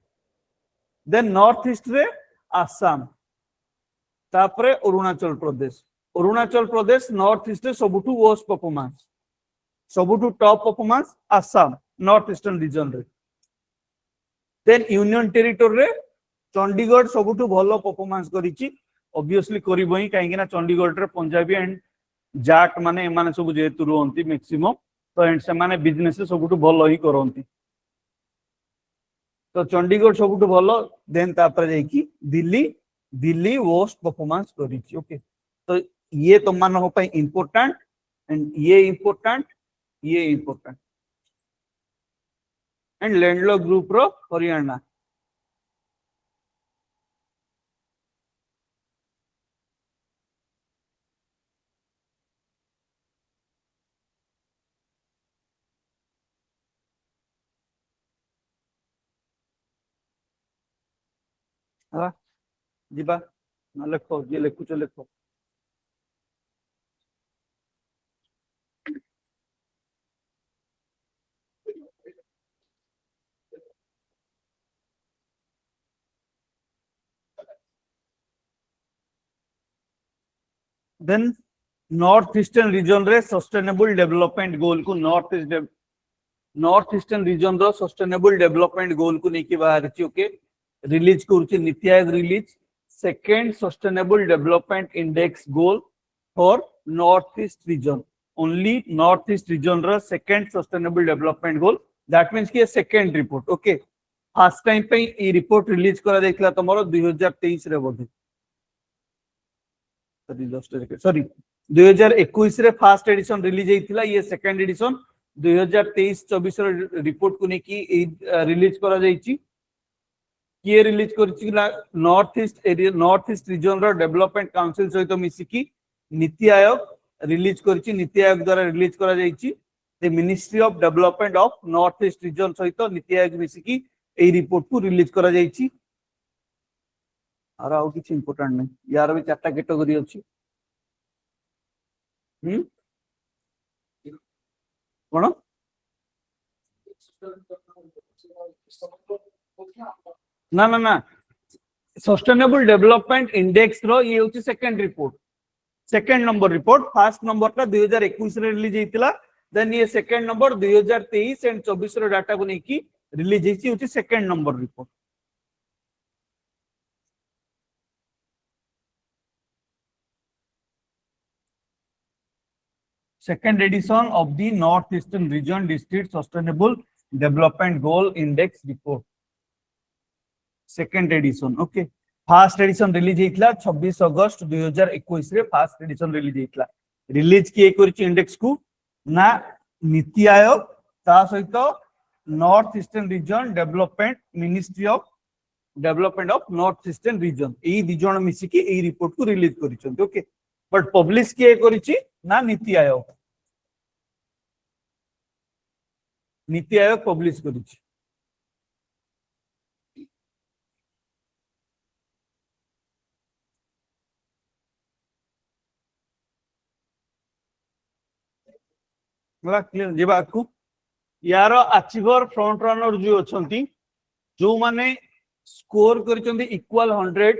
Speaker 1: then north east रे आसाम तापरे अरुणाचल प्रदेश नॉर्थ ईस्ट रे सबुठु वर्स्ट परफॉर्मेंस सबुठु top performance Assam north eastern region रे देन यूनियन टेरिटरी रे चंडीगढ़ सबुठु भलो परफॉर्मेंस करिछि ऑब्वियसली करिबो ही काहे कि ना चंडीगढ़ रे पंजाबी एंड जाट माने माने सब जेतु रहंती मैक्सिमम तो एंड से माने बिजनेस सबुठु भलो ही करंती तो चंडीगढ़ सबुठु भलो देन तापर जाई कि दिल्ली वर्स्ट परफॉर्मेंस करिछि ओके तो ये तो मान हो पई इंपोर्टेंट एंड ये इंपोर्टेंट एंड लैंडलॉक ग्रुप रो हरियाणा हाँ जीवा ना लिखो जे लिखुच लिखो देन नॉर्थ ईस्टर्न रीजन रे सस्टेनेबल डेवलपमेंट गोल को नॉर्थ ईस्टर्न रीजन रो सस्टेनेबल डेवलपमेंट गोल को नेकी बाहर छी ओके रिलीज करूची NITI Aayog release second sustainable development index goal for north east reason only north east reason row second sustainable development goal that means कि second report okay first time पे ई report release करा देखला तमरो 2023 रे बोधे सॉरी 2021 रे first edition release हेतिला ये second edition 2023-24 ray report को नेकी रिलीज करा जाईची किए रिलीज करछि नॉर्थ ईस्ट रीजन रो डेवलपमेंट काउंसिल सहित मिसिकी नीति आयोग रिलीज करछि नीति आयोग द्वारा रिलीज करा जाईची the ministry of development of north east region सहित नीति आयोग मिसिकी ए रिपोर्ट को रिलीज करा जाईची आउ किछि इंपोर्टेंट नै यार भी चारटा कैटेगरी अछि कोन ना ना ना सस्टेनेबल डेवलपमेंट इंडेक्स रो ये होची second number report first number का 2021 रे रिलीज हेतिला देन ये सेकंड नंबर 2023 एंड 24 रो डाटा को नेकी रिलीज हेची होची second number report second edition of the northeastern region district sustainable development goal index report second edition okay first edition release हेतला 26 अगस्त 2021 रे फर्स्ट एडिशन रिलीज हेतला रिलीज किए करछि इंडेक्स को ना नीति आयोग ता सहित north eastern region development ministry of development of north eastern region ए दि जण मिसी कि ए रिपोर्ट को रिलीज करिसंत ओके बट पब्लिश किए करछि ना नीति आयोग पब्लिश करिछि मला क्लियर जेबा को यार अचीवर फ्रंट रनर जो अछंती जो माने स्कोर करिसंती इक्वल 100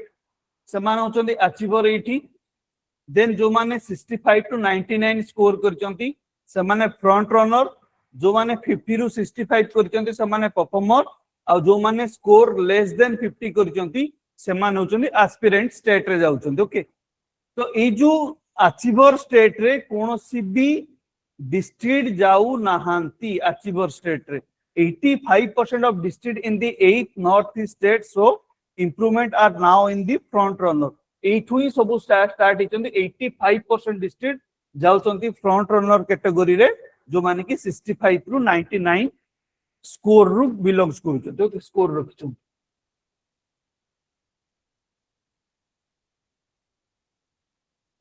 Speaker 1: समान होचंती अचीवर एठी देन जो माने 65 टू 99 स्कोर करिसंती समाने फ्रंट रनर जो माने 50 रु 65 करिसंती समाने परफॉर्मर आ जो माने स्कोर लेस देन 50 करिसंती समान होचंती एस्पिरेंट स्टेट रे जाउचंती ओके तो ए जो अचीवर स्टेट रे कोनोसी भी डिस्ट्रिक्ट जाऊ नाहांती अचीवर स्टेट रे 85% of district in the 8 northeast states so improvement are now in the front runner 8 ही सब start हिचंती 85% district जाउचंती front runner कैटेगरी रे जो माने कि 65 रु 99 स्कोर रु बिलोंग्स करूचंती ओके स्कोर रखिचंती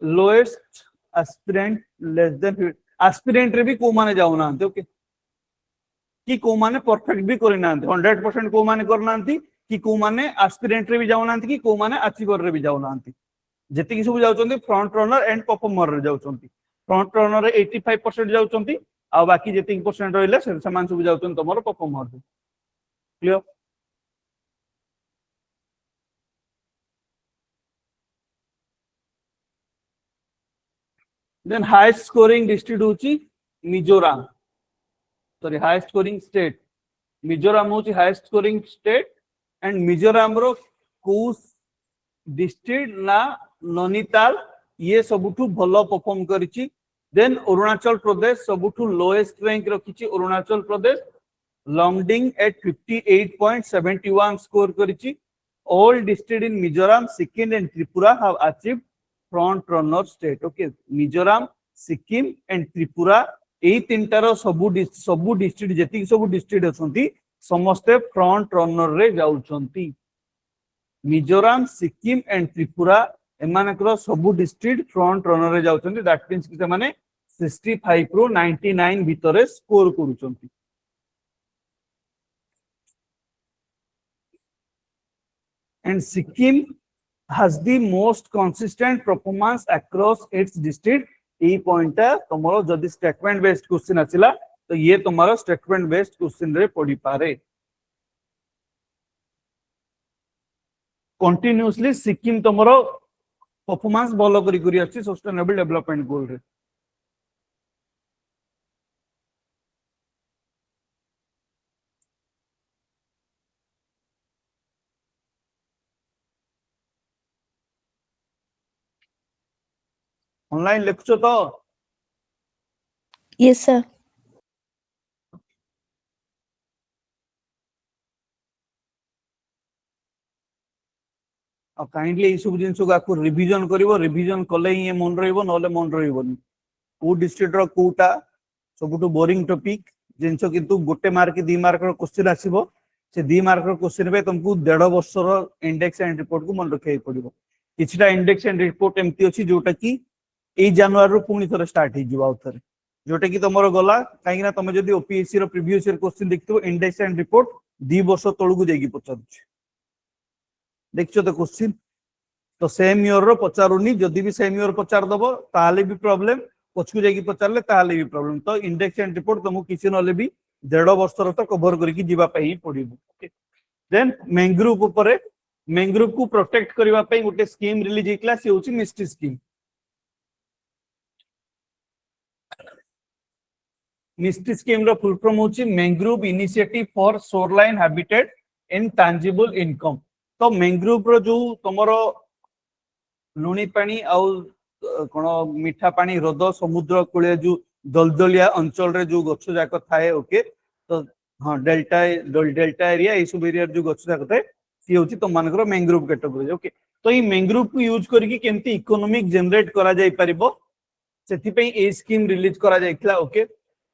Speaker 1: lowest aspirant less than aspirant रे भी को माने जाउ ना ओके कि को माने परफेक्ट भी करि ना 100% को माने करना कि को माने एस्पिरेंट रे भी जाउ ना कि को माने अचीवर रे भी जाउ ना जेति कि सब जाउचंती फ्रंट रनर एंड परफॉर्मर रे जाउचंती फ्रंट रनर रे 85% जाउचंती आ बाकी जेति परसेंट रहले से समान सब जाउचंती तमरो परफॉर्मर रे clear then highest scoring district होची Mizoram sorry highest scoring state Mizoram होची highest scoring state and Mizoram रो को डिस्ट्रिक्ट ना नैनीताल ये सबुठु भलो परफॉर्म करिछि देन अरुणाचल प्रदेश सबुठु लोएस्ट रैंक रखिछि अरुणाचल प्रदेश लॉन्गडिंग एट 58.71 स्कोर करिछि all district in Mizoram Sikkim and Tripura have achieved front runner state okay Mizoram Sikkim and Tripura ए तीनटार सबु डिस्ट्रिक्ट जेति सबु डिस्ट्रिक्ट अछंती समस्ते फ्रंट रनर रे जाउछंती मिजोरम सिक्किम एंड त्रिपुरा एमानकर सबु डिस्ट्रिक्ट फ्रंट रनर रे जाउछंती दैट मींस कि माने 65 रो 99 भितरे स्कोर करूछंती and Sikkim has the most consistent performance across its district ए पॉइंट तुमरो जदी स्टेटमेंट बेस्ड क्वेश्चन आछिला तो ये तुम्हारा स्टेटमेंट बेस्ड क्वेश्चन रे पड़ी पारे कंटिन्यूअसली सिक्किम तुमरो परफॉर्मेंस भलो करी करी आछि सस्टेनेबल डेवलपमेंट गोल रे ऑनलाइन लेक्चर तो
Speaker 4: Yes, sir.
Speaker 1: अब काइंडली ई सब जिंस को रिवीजन करिवो रिवीजन कले ही मन रहइबो नले मन रहइबोनी को डिस्ट्रिक्ट रो कोटा सबुटु बोरिंग टॉपिक जिंस किंतु गोटे मार्क 2 मार्क रो क्वेश्चन आसीबो से 2 मार्क रो क्वेश्चन पे तुमको 1.5 वर्ष रो इंडेक्स एंड रिपोर्ट को मन रखै पड़िबो किछटा इंडेक्स एंड रिपोर्ट एम्ति अछि जोटा कि ए जनवरी रो पुनी थरे स्टार्ट ही जिवा उथरे जोटा कि तमरो गला काई ना तमे जदी ओपीएससी रो प्रीवियस ईयर क्वेश्चन देखिबो इंडेक्स एंड रिपोर्ट 2 वर्ष तळगु देगी पचारुछ देखछो तो क्वेश्चन तो सेम ईयर रो पचारुनी जदी भी सेम ईयर पचार दबो ताले भी प्रॉब्लम पछकु जागी पचारले ताले भी प्रॉब्लम तो इंडेक्स एंड रिपोर्ट तुमको किसी नले भी 1.5 वर्ष रो तो कवर करिकि जिबा पई पड़िबो ओके देन मैंग्रोव ऊपर मैंग्रोव को प्रोटेक्ट करबा पई गोटे स्कीम रिलीज हेतला से होची मिस्टी स्कीम मिस्टी स्कीम रो फुल फॉर्म होची mangrove initiative for shoreline habitat in tangible income तो मैंग्रोव रो जो तमरो लुणी पानी आ कोन मीठा पानी हृद समुद्र कूले जो दलदलिया अंचल रे जो गछ जाक थाए ओके तो हां डेल्टा एरिया ए सब एरिया जो गछ जाक थाए सी होची तो मानकर मैंग्रोव कैटेगरी ओके तो ई मैंग्रोव को यूज करके केमती इकोनॉमिक जनरेट करा जाय परिबो सेति पे ए स्कीम रिलीज करा जायखला okay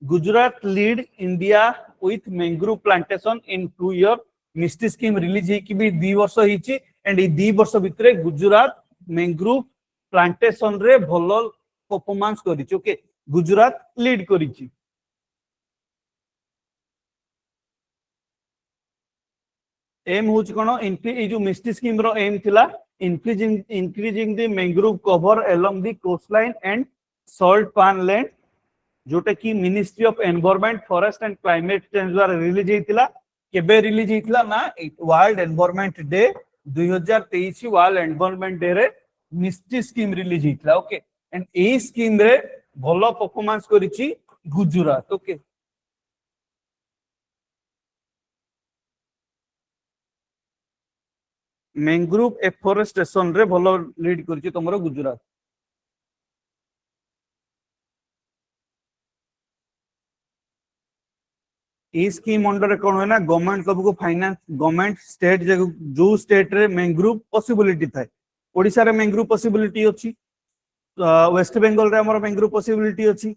Speaker 1: Gujarat lead India with mangrove plantation in 2 year MISHTI scheme release ही भी 2 वर्ष हिची एंड ई 2 वर्ष भितरे गुजरात मैंग्रोव प्लांटेशन रे भलो परफॉर्मेंस करिछि ओके गुजरात लीड करिछि एम होछि कोन ए जो मिस्टी स्कीम रो एम थिला increasing the mangrove cover along the coastline and salt pan land जोटा कि ministry of environment forest and climate change द्वारा रिलीज हेतिला केबे रिलीज हितला ना World Environment Day 2023 World Environment Day रे मिस्टी स्कीम रिलीज हितला ओके एंड ए स्कीम रे भलो परफॉर्मेंस करिछि गुजरात ओके मैंग्रोव एफोरेस्टेशन रे भलो लीड करिछि तमरो गुजरात ए स्कीम अंडर कौन है ना गवर्नमेंट को फाइनेंस गवर्नमेंट स्टेट जो स्टेट रे मैंग्रोव पॉसिबिलिटी थाए ओडिसा रे मैंग्रोव पॉसिबिलिटी अछि वेस्ट बंगाल रे हमर मैंग्रोव पॉसिबिलिटी अछि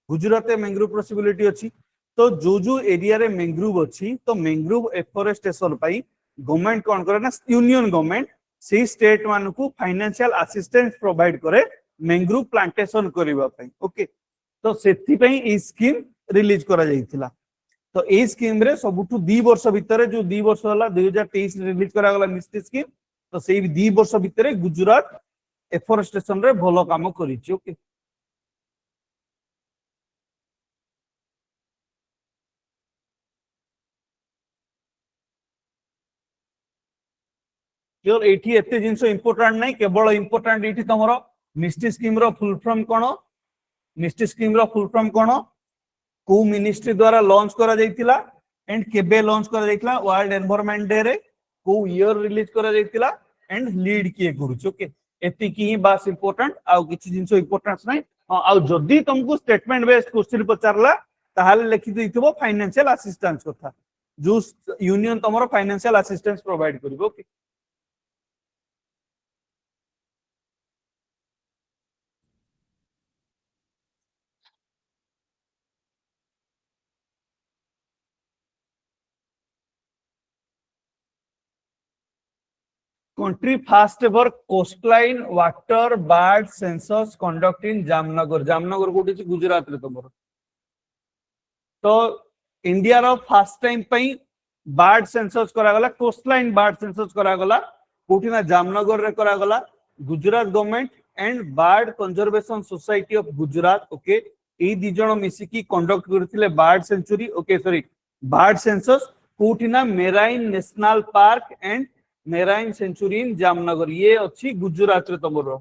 Speaker 1: गुजरात रे मैंग्रोव पॉसिबिलिटी अछि तो जो एरिया रे मैंग्रोव अछि तो मैंग्रोव एफोरेस्टेशन पाई गवर्नमेंट कौन करे ना यूनियन गवर्नमेंट से स्टेट मान को फाइनेंशियल असिस्टेंस प्रोवाइड करे मैंग्रोव प्लांटेशन करबा पई ओके तो सेथि पई ई स्कीम रिलीज करा जाइथिला तो ए स्कीम रे सबुठु 2 वर्ष भितर जो 2 वर्ष होला 2023 रिलीज करा गला मिस्टी स्कीम तो सेही 2 वर्ष भितर गुजरात एफोरेस्टेशन रे भलो काम करिछि ओके क्लियर एठी एते जिंसो इंपोर्टेंट नै केवल इंपोर्टेंट एठी तमरो मिस्टी स्कीम रो फुल फॉर्म कोन मिस्टी स्कीम रो फुल फॉर्म कोन को मिनिस्ट्री द्वारा लॉन्च करा जाइतिला एंड केबे लॉन्च करा जाइतिला वर्ल्ड एनवायरनमेंट डे रे को ईयर रिलीज करा जाइतिला एंड लीड किए करूछ ओके एति की ही बास इंपोर्टेंट आउ किछि जिंसो इंपोर्टेंस नै आउ जदी तुमको स्टेटमेंट बेस्ड क्वेश्चन पचारला ताहाले लिखि दैथिबो फाइनेंशियल असिस्टेंस कथा जो यूनियन तमरो फाइनेंशियल असिस्टेंस प्रोवाइड करिवो okay country first ever coastline water bird census conduct in Jamnagar कोठी छि गुजरात रे तमरो तो इंडिया रो फर्स्ट टाइम पई बर्ड सेंसस करा गला कोस्टलाइन बर्ड सेंसस करा गला कोठी ना जामनगर रे करा गला Gujarat government and bird conservation society of Gujarat okay ए दि जण मिसी की कंडक्ट करथिले bird sanctuary okay sorry bird census कोठी ना marine national park and marine sanctuary in Jamnagar ये अच्छी गुजरात रे तमरो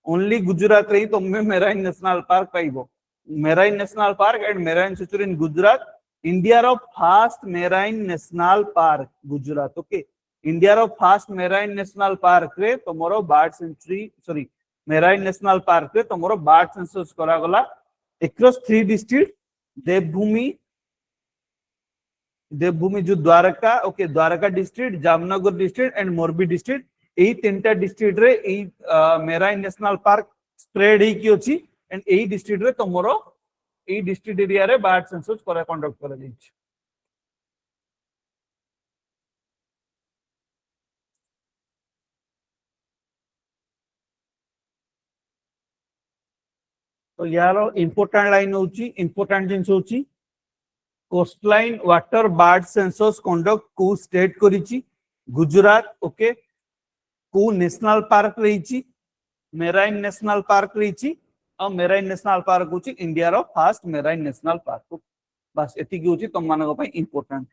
Speaker 1: ओनली गुजरात रे ही तुमे मेराइन नेशनल पार्क पाइबो marine national park and marine sanctuary in Gujarat India रो first marine national park Gujarat okay India रो फर्स्ट मेराइन नेशनल पार्क रे तमरो bird sanctuary sorry marine national park रे तमरो बर्ड सेंसस करा गला अक्रॉस 3 डिस्ट्रिक्ट देवभूमि जो Dwarka okay Dwarka district Jamnagar district and Morbi district एई तीनटा डिस्ट्रिक्ट रे एई मेराइन नेशनल पार्क स्प्रेड ही की अछि एंड एई डिस्ट्रिक्ट रे तमरो एई डिस्ट्रिक्ट एरिया रे बर्ड सेंसस करा कंडक्ट करा दैछि तो यार इंपोर्टेंट लाइन होची इंपोर्टेंट जिंस होची coastline water bird census conduct को स्टेट करिछि गुजरात ओके को नेशनल पार्क रहिछि मेराइन नेशनल पार्क रहिछि और मेराइन नेशनल पार्क होछि इंडिया रो फर्स्ट मेराइन नेशनल पार्क बस एति की होछि तम मानक पई इंपोर्टेंट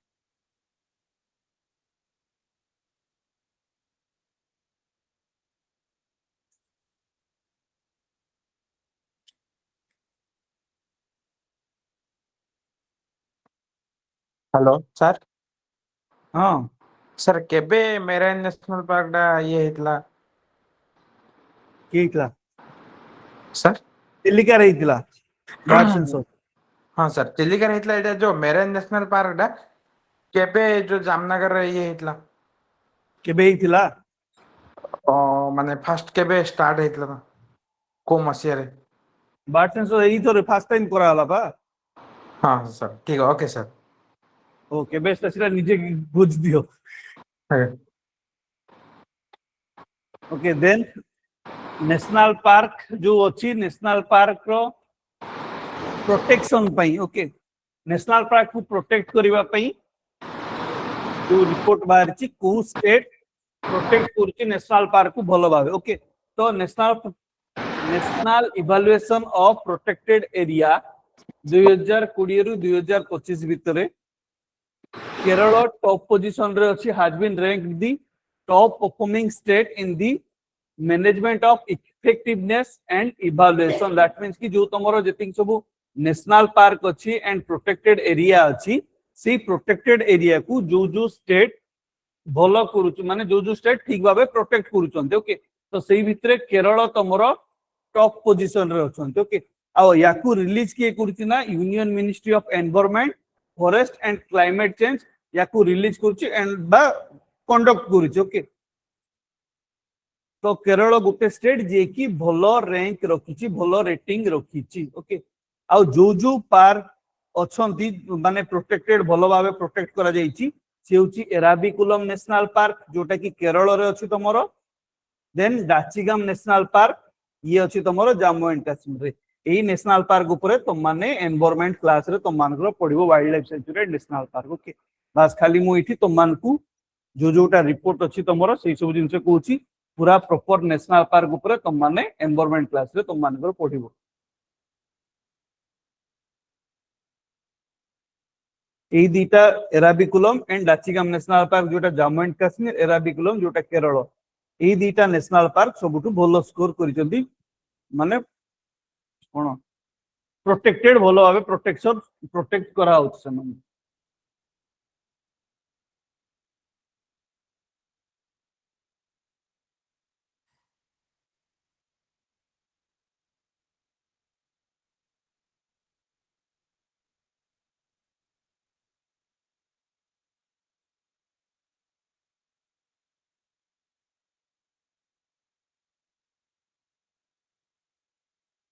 Speaker 4: हेलो सर
Speaker 1: हां
Speaker 4: सर केबे मेराइन नेशनल पार्क डा ये हितला
Speaker 1: केतला
Speaker 4: सर
Speaker 1: चिलिका रहितला बर्ड सेंसस
Speaker 4: हाँ सर चिलिका हितला एटा जो मेराइन नेशनल पार्क डा केबे जो जामनगर रे ये हितला
Speaker 1: केबे हितला
Speaker 4: माने फर्स्ट केबे स्टार्ट हितला को मसिया रे
Speaker 1: बर्ड सेंसस एई थोरे फर्स्ट टाइम करा हला बा
Speaker 4: हाँ सर ठीक है ओके सर
Speaker 1: ओके बेस्ट सेटा निजे बुझ दियो ओके देन नेशनल पार्क जो अच्छी नेशनल पार्क रो प्रोटेक्शन पई ओके नेशनल पार्क को प्रोटेक्ट करबा पई जो रिपोर्ट बाहर छि को स्टेट प्रोटेक्ट करछि नेशनल पार्क को भलो भाबे ओके तो national evaluation of protected area 2020 रु 2025 भितरे Kerala top position रे अछि, has been ranked the top performing state in the management of effectiveness and evaluation. That means कि जो तमरो जतिक सब national park अछि and protected area अछि, से protected area को जो state भलो करूछ, माने जो स्टेट ठीक भाबे प्रोटेक्ट करूछन। ओके, तो सेही भितरे केरल तमरो टॉप पोजीशन रे अछन। ओके, आ याकू रिलीज के करूछ ना union ministry of environment, forest and climate change याकू रिलीज करूछ एंड बा कंडक्ट करूछ। ओके, तो केरल गोटे स्टेट जे की भलो रैंक रखिछि, भलो रेटिंग रखिछि। ओके, आ जो पार्क अछंती माने प्रोटेक्टेड भलो भाबे प्रोटेक्ट करा जाईछि, से होची एराविकुलम नेशनल पार्क जोटा कि केरल रे अछि तमरो। देन डाचिगाम नेशनल पार्क ये अछि तमरो जम्मू एंड कश्मीर रे। एही नेशनल पार्क ऊपर तुम माने एनवायरनमेंट क्लास रे तुम मानकर पढिबो wildlife sanctuary national park. Okay, बस खाली मु इठी तुम मानकू जोटा रिपोर्ट अछि तमरो सेही सब जिंस कहूची पूरा प्रॉपर नेशनल पार्क ऊपर तुम माने एनवायरनमेंट क्लास रे तुम मानकर पढिबो। এই দুইটা এরাবিকুলম এন্ড ডাচিগাম ন্যাশনাল পার্ক যেটা জম্মু এন্ড কাশ্মীর, এরাবিকুলম যেটা কেরল, এই দুইটা ন্যাশনাল পার্ক সবুঠু ভালো স্কোর করিছন্তি, মানে কোন প্रोटेक्टेड ভালো ভাবে প্रोटेक्ट করা হচ্ছে সেমানে।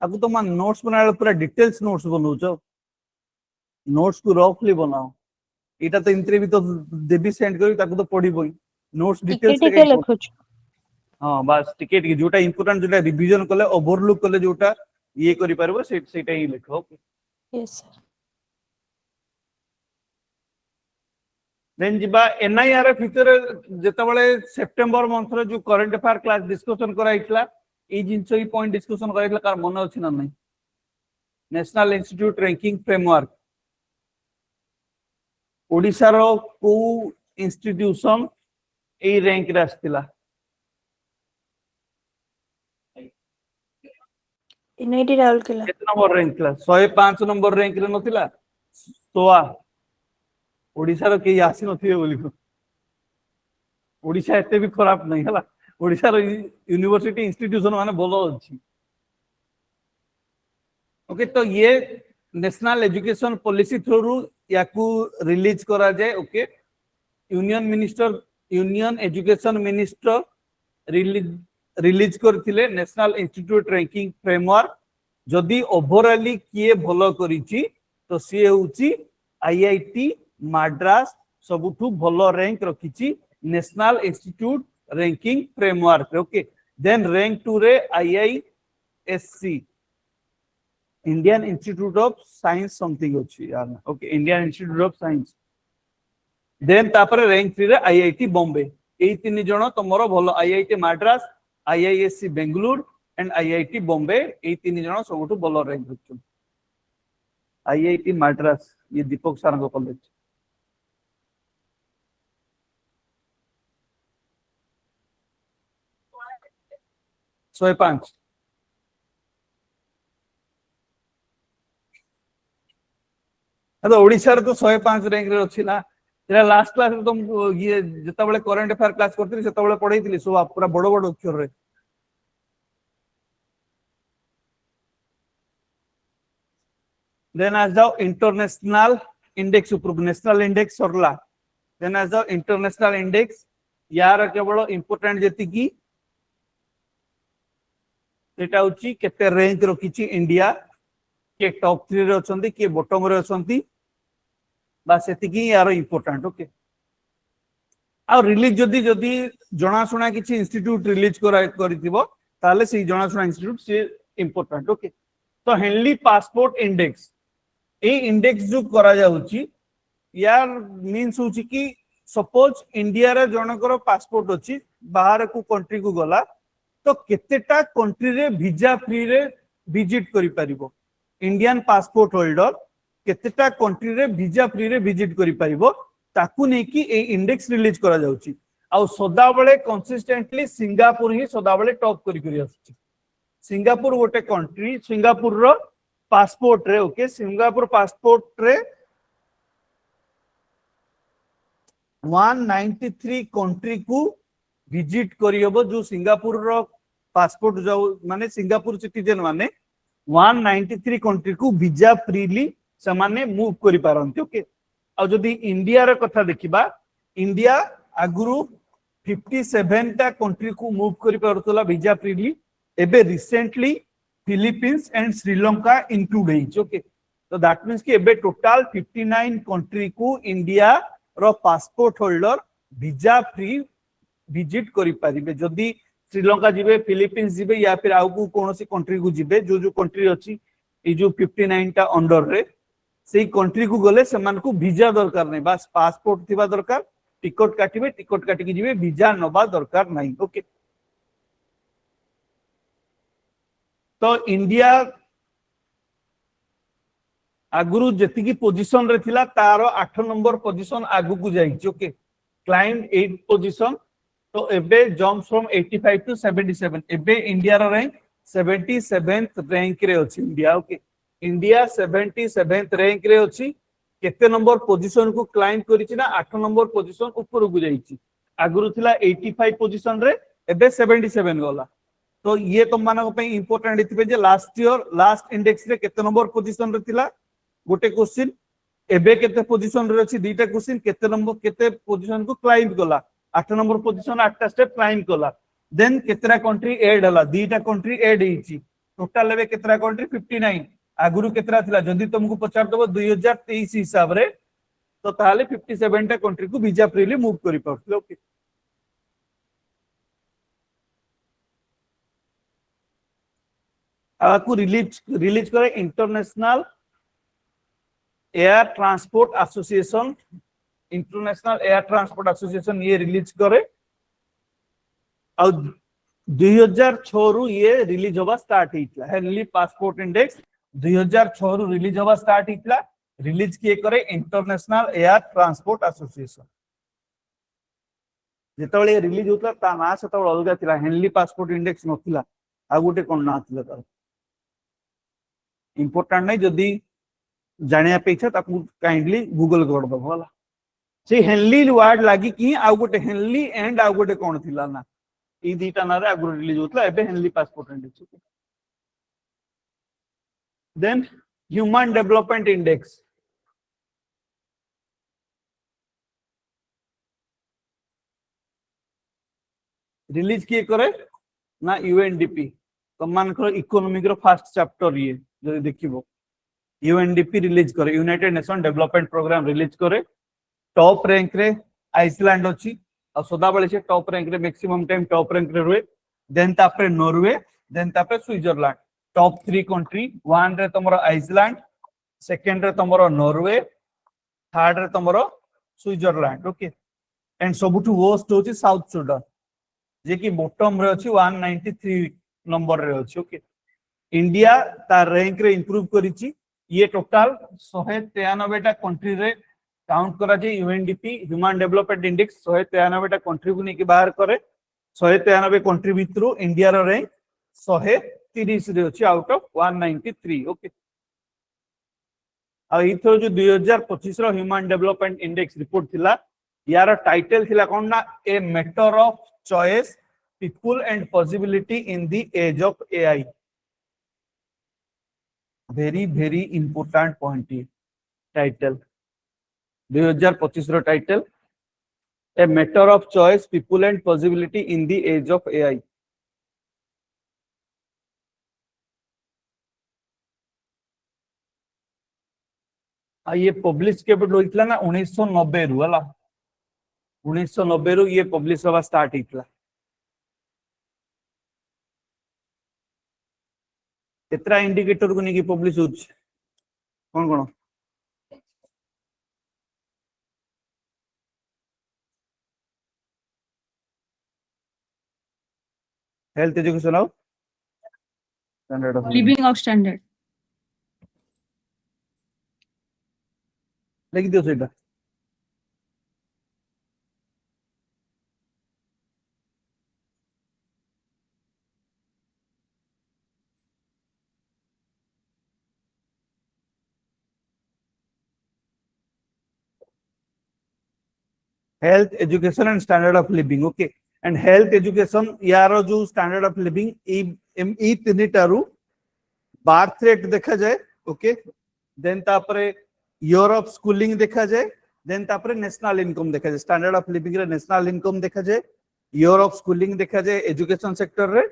Speaker 1: आपको तो मान नोट्स बनाले पूरा डिटेल्स नोट्स बनौछो, नोट्स को रफली बनाओ। एटा तो इंटरे भी तो देबी सेंड करी, ताको तो पढिबोई नोट्स डिटेल्स
Speaker 5: टिके टिके लिखुछ।
Speaker 1: हां, बस टिके टिके जोटा इंपोर्टेंट जोटा रिवीजन कले ओवरलुक कले जोटा ये करि परबो सेटा ही लिखो। Okay,
Speaker 5: yes sir.
Speaker 1: देन जिबा एनआईआरएफ भितर जेतबळे सेप्टेम्बर मंथ रे जो करंट अफेयर क्लास डिस्कशन कराइतला, ए जिंस ही पॉइंट डिस्कशन कराइतला कार मन अछि ना नहीं? National institute ranking framework Odisha रो को इंस्टीट्यूशन ए रैंक रे आस्तिला?
Speaker 5: एनआईटी राउरकेला।
Speaker 1: केते नंबर रैंक ला? 105 नंबर रैंक रे नथिला? सोआ ओडिसा रो के आसी नथिबे बोली को। ओडिसा एते भी खराब नहीं हला, ओडिसा रो यूनिवर्सिटी इंस्टीट्यूशन माने बोलो अछि। ओके, तो ये नेशनल एजुकेशन पॉलिसी थ्रू याकू रिलीज करा जाए। Okay, union education minister release करथिले नेशनल इंस्टीट्यूट रैंकिंग फ्रेमवर्क। जदि ओवरऑली किए भलो करिछि तो सी होउची आईआईटी माद्रास सबुठु भलो रैंक रखिछि national institute ranking framework. Okay, then rank 2 रे IISc Indian Institute of Science something अछि यार। Okay, Indian Institute of Science. Then तापर रैंक 3 रे आईआईटी बॉम्बे। एई तीन जण तमरो भलो, IIT Madras, IISc Bengaluru and IIT Bombay, एई तीन जण सबुठु भलो रैंक रखछन। आईआईटी माद्रास ये दीपक सर को कॉलेज। सोए 5 तो ओडिसा रे तो 105 रैंक रे अछि ना। तेरा लास्ट क्लास रे तुम ये जतबळे करंट अफेयर क्लास करथिली सेतबळे पढैथिली सब पूरा बड़ बड़ अक्षर रे। देन आज जाओ इंटरनेशनल इंडेक्स ऊपर, नेशनल इंडेक्स सरला। देन आज जाओ इंटरनेशनल इंडेक्स, यार केवल इंपोर्टेंट जेति की एटा होची केते रैंक रखिछि इंडिया, के टॉप 3 रे अछंती, के बॉटम रे अछंती, बस एति की यार इंपोर्टेंट। ओके, आ रिलीज जदी जदी जणा सुना किछि इंस्टीट्यूट रिलीज करिथिबो ताले से जणा सुना इंस्टीट्यूट से इंपोर्टेंट। ओके, तो हेनली पासपोर्ट इंडेक्स, ए इंडेक्स जो करा जाउची यार मींस होची कि सपोज इंडिया रे जनकर पासपोर्ट अछि, बाहर को कंट्री को गला तो केतेटा कंट्री रे वीजा फ्री रे विजिट करि परिबो। इंडियन पासपोर्ट होल्डर केतेटा कंट्री रे वीजा फ्री रे विजिट करि परिबो, ताकू नहीं कि ए इंडेक्स रिलीज करा जाउची आ सदा बेले कंसिस्टेंटली सिंगापुर ही सदा बेले टॉप करी आछी सिंगापुर गोटे कंट्री सिंगापुर रो पासपोर्ट रे ओके सिंगापुर पासपोर्ट रे 193 कंट्री को विजिट करियबो जो सिंगापुर रो पासपोर्ट जाऊ माने सिंगापुर सिटीजन माने 193 कंट्री को वीजा फ्रीली समाने मूव करि पारंती ओके आ जदी इंडिया रे कथा देखिबा इंडिया आगुरु 57 टा कंट्री को मूव करि पारतला वीजा फ्रीली एबे recently Philippines and Sri Lanka include है ओके तो दैट मींस कि एबे टोटल 59 कंट्री को इंडिया रो passport holder visa free visit करि पारिबे जदी श्रीलंका जिबे फिलीपींस जिबे या फिर आउ को कोनोसी कंट्री को जिबे जो जो कंट्री अछि ए जो 59 टा अंडर रे सेही कंट्री को गले समान को वीजा दरकार नै बस पासपोर्ट थिबा दरकार टिकट काटिबे टिकट काटि के जिबे वीजा नबा दरकार नै ओके तो इंडिया आगुरु जति पोजिशन रे थिला तार 8 नंबर पोजिशन आगु को जाई ओके क्लाइंब 8 पोजिशन तो एबे जंप्स फ्रॉम 85 टू 77 एबे इंडिया रो रैंक 77th रैंक रे अछि India okay India 77th rank रे अछि केते नंबर पोजिशन को क्लाइंब करिछि ना 8 नंबर पोजिशन ऊपर को जाईछि आगुरु थिला 85 पोजिशन रे एबे 77 गला तो ये तुम मानक पे इंपोर्टेंट इथिबे जे लास्ट ईयर लास्ट इंडेक्स रे केते नंबर पोजिशन रे थिला गोटे क्वेश्चन एबे केते पोजिशन रे अछि दीटा क्वेश्चन केते नंबर केते पोजिशन को क्लाइंब गला 8 नंबर पोजिशन 8टा स्टेप क्लाइंब कला देन केतरा कंट्री ऐड हला दीटा कंट्री ऐड हिची टोटल लेवे केतरा कंट्री 59 आगुरु केतरा थिला जदी तुमको पचार दबो 2023 हिसाब रे तो ताले 57 टा कंट्री को वीजा फ्रीली मूव करि पाउथले ओके आकु रिलीज करे international air transport association international air transport association ये रिलीज करे और 2006 रु ये रिलीज होबा स्टार्ट हितला हेनली पासपोर्ट इंडेक्स 2006 रु रिलीज होबा स्टार्ट हितला रिलीज किए करे इंटरनेशनल एयर ट्रांसपोर्ट एसोसिएशन जेतबेले रिलीज होतला ता ना सेतबेले अलगा थिला हेनली पासपोर्ट इंडेक्स नथिला आ गुटे कोन ना थिला तार इंपोर्टेंट नै जदी जानिया अपेक्षा ताकू काइंडली गूगल कर दो होला से हेनली वर्ड लागी कि आ गुटे हेनली एंड आ गुटे कोन थिला ना ई दीटा ना रे आगु रिलीज होतला एबे Henley passport index then human development index release किए करे ना यूएनडीपी कमान को इकोनॉमिक रो फर्स्ट चैप्टर ये जदी देखिबो यूएनडीपी रिलीज करे United Nation Development Programme release करे टॉप रैंक रे आइसलैंड अछि और सदा बेले से टॉप रैंक रे मैक्सिमम टाइम टॉप रैंक रे रुए देन तापरे नॉर्वे देन तापरे स्विट्जरलैंड टॉप 3 कंट्री 1 रे तमरो आइसलैंड सेकंड रे तमरो नॉर्वे थर्ड रे तमरो स्विट्जरलैंड ओके एंड सबुठु वर्स्ट होची साउथ सुडान जे कि बॉटम रे अछि 193 नंबर रे अछि ओके इंडिया ता रैंक रे इंप्रूव करिछि ये टोटल 193 टा कंट्री रे काउंट करा जे यूएनडीपी ह्यूमन डेवलपमेंट इंडेक्स 193 टा कंट्री को नेकी बाहर करे 193 कंट्री भितरु इंडिया रो रैंक 130 रे अछि आउट ऑफ 193 ओके आ इथरो जो 2025 रो ह्यूमन डेवलपमेंट इंडेक्स रिपोर्ट थिला यार टाइटल थिला कोन ना a matter of choice people and possibility in the age of AI very important point है टाइटल 2025 रो title a matter of choice people and possibility in the age of AI आ ये publish केबे होइतला ना 1990 रु हला 1990 रु ये पब्लिश होबा स्टार्ट हितला केतरा इंडिकेटर को नेकी पब्लिश होछ कोन कोन हेल्थ एजुकेशन और standard of
Speaker 6: living of standard
Speaker 1: लिख दियो सेटा health education and standard of living okay and health education यार जो स्टैंडर्ड ऑफ लिविंग ई तीन टारू बार्थ रेट देखा जाए ओके देन तापरे ईयर ऑफ स्कूलिंग देखा जाए देन तापरे नेशनल इनकम देखा जाए स्टैंडर्ड ऑफ लिविंग रे नेशनल इनकम देखा जाए ईयर ऑफ स्कूलिंग देखा जाए एजुकेशन सेक्टर रे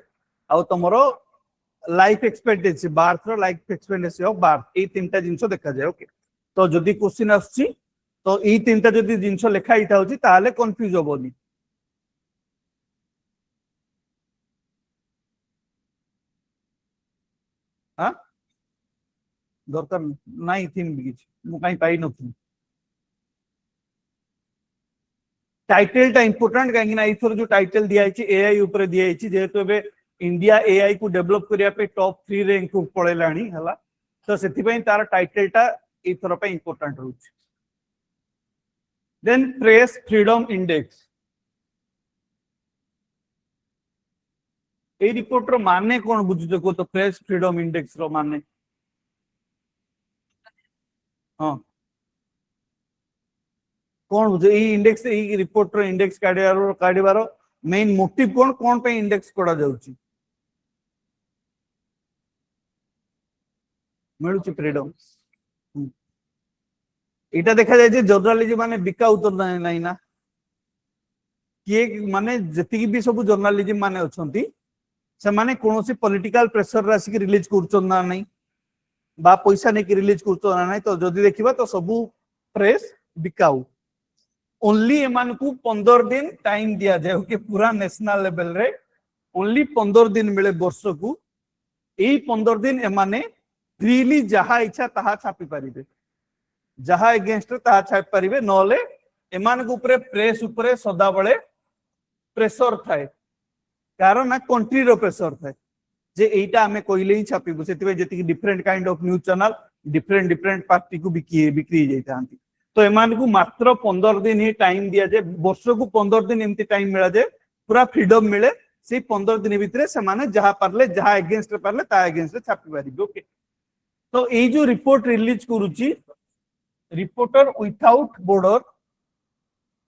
Speaker 1: आ तमरो लाइफ एक्सपेक्टेंसी बार्थ रो लाइफ एक्सपेक्टेंसी ऑफ बार्थ ए तीनटा जिंसो देखा जाए ओके तो जदी क्वेश्चन आछी तो ई तीनटा जदी जिंसो लेखा हिता होची ताले कंफ्यूज होबोनी हां दरकार नाही थीम बिच मु काई पाई नथि टाइटल टा इंपोर्टेंट कहीं ना इथर जो टाइटल दिया है एआई ऊपर दिया है जेहेतु एबे इंडिया एआई को डेवलप करिया पे टॉप 3 रैंक को पळेलाणी हला तो सेति पई तार टाइटल टा इथर पे इंपोर्टेंट रहउछ देन प्रेस फ्रीडम इंडेक्स ए रिपोर्ट रो माने कोन बुझुते को तो प्रेस फ्रीडम इंडेक्स रो माने हां कौन बुझे ई इंडेक्स ई report row index काढिबारो main motive कोन पे इंडेक्स कोडा जाउची मिलुची फ्रीडम एटा देखा जाय जे जर्नलिज्म माने बिका उतर नाही ना किए माने जति भी सब जर्नलिज्म माने अछंती से माने कोनोसी पॉलिटिकल प्रेशर रासी के रिलीज करछन ना नहीं बा पैसा ने की रिलीज करछन ना नहीं तो जदी देखिबा तो सब प्रेस बिकाऊ ओनली एमान को 15 दिन टाइम दिया जाए कि पूरा नेशनल लेवल रे ओनली 15 दिन मिले वर्ष को यही 15 दिन एमाने फ्रीली जहा इच्छा ताहा छापी पारिबे जहा अगेंस्ट ताहा छापी पारिबे नले एमान को ऊपर प्रेस ऊपर सदा बळे प्रेशर थाए कारण ना कंट्री रो प्रेशर थाए जे एटा हमें कोइले ही छापीबो सेतिबे जेति different kind of news channel different party को बिक्री जाइतांती तो एमान को मात्र 15 दिन ही टाइम दिया जाए वर्ष को 15 दिन एमती टाइम मिला जाए पूरा फ्रीडम मिले से 15 दिन भितर से माने जहा पारले जहा अगेंस्ट पारले ता अगेंस्ट छापी पारिबे ओके तो ए जो रिपोर्ट रिलीज करूची reporter without border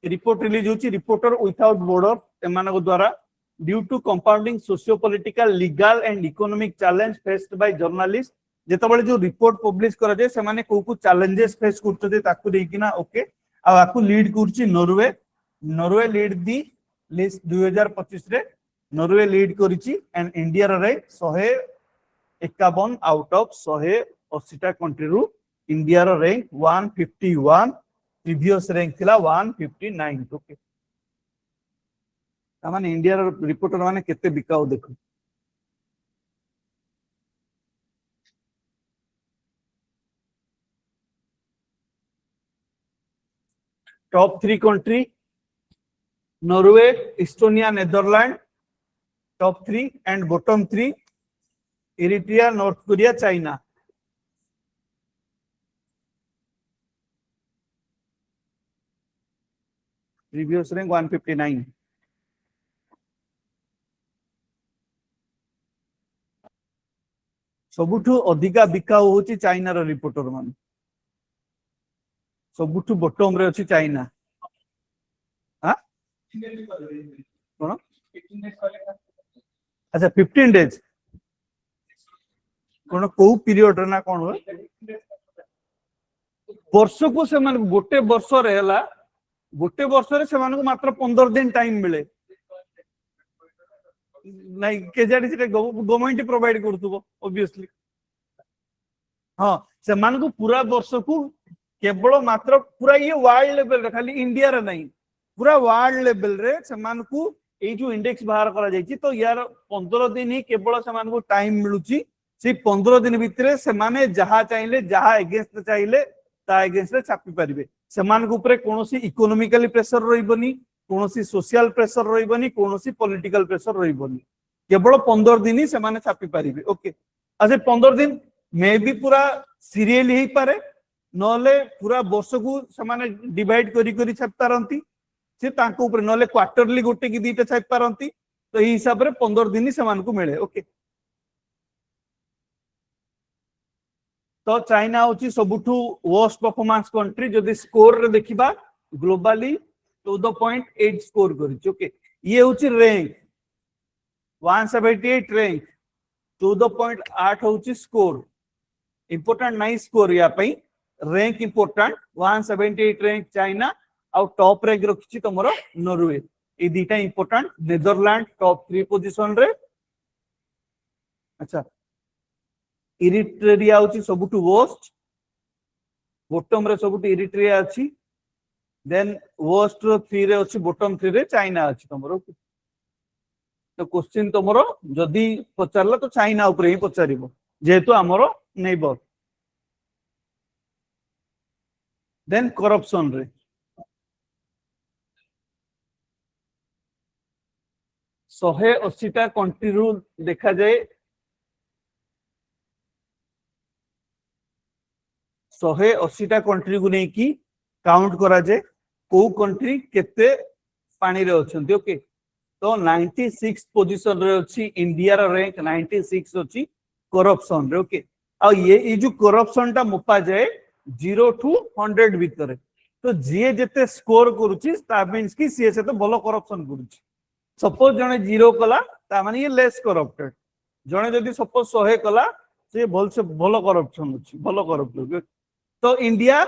Speaker 1: report release होची रिपोर्टर विथआउट बॉर्डर एमान को द्वारा due to compounding socio political legal and economic challenge faced by journalist जेतबळे जो रिपोर्ट पब्लिश करा जाय से माने को चैलेंजेस फेस करते ताकू देकिना ओके आ आकू लीड करची नॉर्वे लीड दी लिस्ट 2025 रे नॉर्वे लीड करिची एंड इंडिया रे 151 आउट ऑफ 180 टा कंट्री रु इंडिया रो रैंक 151 प्रीवियस रैंक थिला 159 ओके ता माने इंडिया रो रिपोर्टर माने केते बिकाओ देखो top 3 country Norway Estonia Netherland top 3 and bottom 3 Eritrea north Korea China previous rank 159 सबुठु अधिका बिकाऊ होची चाइना रो रिपोर्टर मान सबुठु बॉटम रे अछि चाइना हां कोन अच्छा 15 डेज कोन को पीरियड ना कोन वर्ष को से मान गोटे वर्ष रे हला गोटे वर्ष रे से मान को मात्र 15 दिन टाइम मिले नहीं के जाडी से गवर्नमेंट प्रोवाइड करथुबो ऑब्वियसली हां से मान को पूरा वर्ष को केवल मात्र पूरा ये वर्ल्ड लेवल रे खाली इंडिया रे नहीं पूरा वर्ल्ड लेवल रे समान को ए जो इंडेक्स बाहर करा जायछि तो यार 15 दिन ही केवल समान को टाइम मिलुची से 15 दिन भितरे से माने जहा चाहिले जहा अगेंस्ट चाहिले ता अगेंस्ट रे छापी परिबे समान को ऊपर कोनोसी इकोनॉमिकली प्रेशर रहिबनी कोनोसी सोशल प्रेशर रहिबनी कोनोसी पॉलिटिकल प्रेशर रहिबनी केवल 15 दिन ही से माने छापी परिबे ओके अच्छा 15 दिन मे भी पूरा सीरियल ही पारे नले पूरा वर्ष को समान डिवाइड करी छाप पारंती से तांको ऊपर नले क्वार्टरली गोटे की दीटा छाप पारंती तो ई हिसाब रे 15 दिन ही समान को मिले ओके तो चाइना होची सबुठु वर्स्ट परफॉर्मेंस कंट्री जदी स्कोर रे देखिबा ग्लोबली 14.8 स्कोर करिछि ओके ये होछि रैंक 178 रैंक 14.8 होछि स्कोर इंपोर्टेंट नाइस स्कोर या पई रैंक इंपोर्टेंट 178 रैंक चाइना आउ टॉप रैंक रखिछि तमरो नॉर्वे ए दीटा इंपोर्टेंट नेदरलैंड टॉप 3 पोजीशन रे अच्छा इरिट्रिया होछि सबुटु वर्स्ट बॉटम रे सबुटु इरिट्रिया अछि देन वर्स्ट रो 3 रे अछि बॉटम 3 रे चाइना अछि तमरो तो क्वेश्चन तमरो जदी पचारला तो चाइना ऊपर ही पचारिबो जेहेतु हमरो नेबर देन करप्शन रे 180 टा कंट्री रु देखा जाए 180 टा कंट्री को नहीं की काउंट करा जाए को कंट्री केते पानी रे अछंती ओके तो 96 पोजीशन रे अछि इंडिया रा रैंक 96 अछि करप्शन रे ओके आ ये जो करप्शन ता मुपा जाए 0 टू 100 भीतर तो जे जते स्कोर करूची ता मींस की सी से तो भलो करप्शन करूची सपोज जने 0 कला ता माने ये लेस करप्टेड जने जदी सपोज 100 कला से भलो करप्शन अछि भलो करप्ट तो इंडिया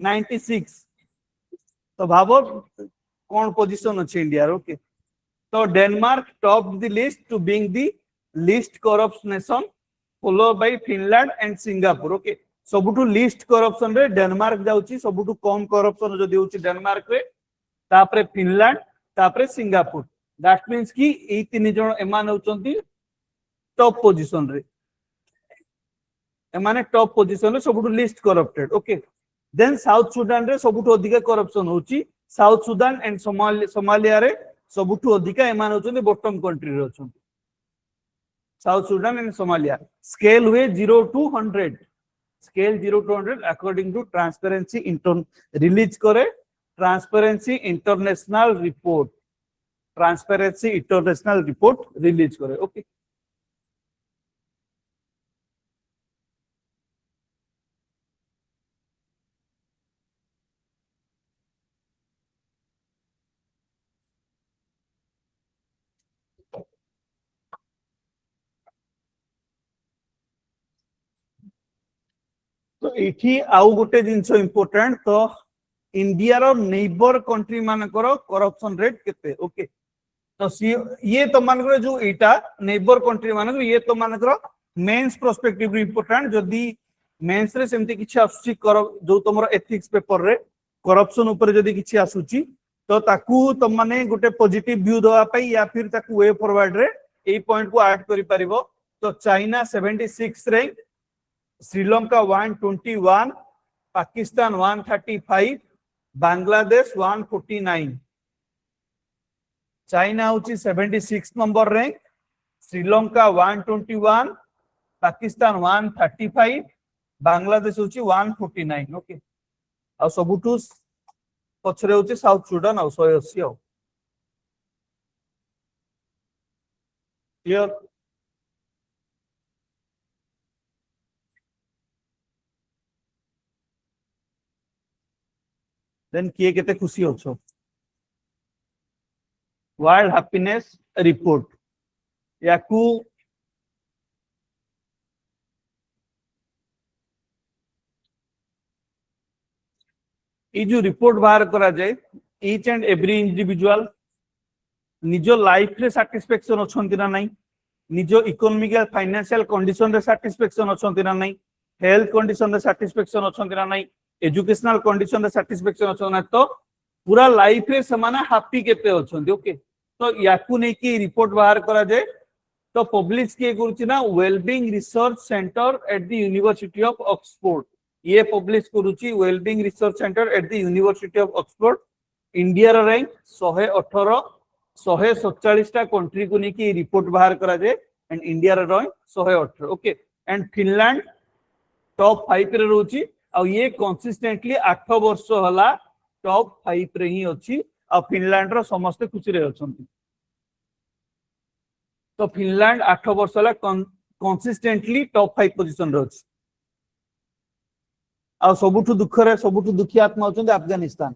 Speaker 1: 96 तो भाबो कौन पोजीशन अछि इंडिया रो ओके तो Denmark top the list to being the least corrupt nation follow by Finland and Singapore okay सबुठु लिस्ट करप्शन रे डेनमार्क जाउची सबुठु कम करप्शन जदी होची डेनमार्क रे तापरे फिनलैंड तापरे सिंगापुर दैट मींस की ए तीन जण एमान होचंती टॉप पोजीशन रे एमाने टॉप पोजीशन रे सबुठु list corrupted okay then South Sudan रे सबुठु अधिक करप्शन होची साउथ सुडान एंड सोमालिया रे सबुठु अधिक एमान होचंती बॉटम कंट्री रे होचंती South Sudan and Somalia scale हुए 0 to 100 scale 0 to 100 according to transparency release करे ट्रांसपेरेंसी इंटरनेशनल रिपोर्ट रिलीज करे ओके तो एठी आउ गोटे जिंस इंपोर्टेंट तो इंडिया रो नेबर कंट्री मानकर करप्शन रेट केते ओके तो ये तो मानकर जो एटा नेबर कंट्री मानकर ये तो मानकर मेंस पर्सपेक्टिव इंपोर्टेंट जदी मेंस रे सेमती किछि आसुची जो तमरो एथिक्स पेपर रे करप्शन ऊपर जदी किछि आसुची तो ताकू तम माने गोटे पॉजिटिव व्यू दवा पई या फिर ताकू वे फॉरवर्ड रे ए पॉइंट को ऐड करि परिबो तो China 76 rank Sri Lanka 121 Pakistan 135 Bangladesh 149 China होची 76 नंबर रैंक श्रीलंका 121 पाकिस्तान 135 बांग्लादेश होची 149 ओके आ सबुठु पछरे होची साउथ सुडान आ 180 आ क्लियर देन किए केते खुशी होछो वर्ल्ड हैप्पीनेस रिपोर्ट याकू ये जो रिपोर्ट बाहर करा जाए ईच एंड एवरी इंडिविजुअल निजो लाइफ रे सैटिस्फैक्शन अछंती ना नहीं निजो इकोनॉमिकल फाइनेंशियल कंडीशन रे सैटिस्फैक्शन अछंती ना नहीं हेल्थ कंडीशन रे सैटिस्फैक्शन अछंती ना नहीं एजुकेशनल कंडीशन रे सैटिस्फैक्शन अछना तो पूरा लाइफ रे समान हैप्पी केते अछंती ओके तो याकू नै की रिपोर्ट बाहर करा जाए तो पब्लिश के करूची ना wellbeing research centre at the university of Oxford ये पब्लिश करूची wellbeing research centre at the university of Oxford India रा रैंक 118 147 टा कंट्री को नेकी रिपोर्ट बाहर करा जाए एंड इंडिया रा rank 118 okay and Finland top 5 रे रहूची आ ये कंसिस्टेंटली 8 वर्ष हला टॉप 5 रे ही अछि आ फिनलैंड रो समस्त खुशी रे अछंती तो फिनलैंड 8 वर्ष हला कंसिस्टेंटली टॉप 5 पोजीशन रे अछि आ सबुठु दुख रे सबुठु दुखी आत्मा अछंती Afghanistan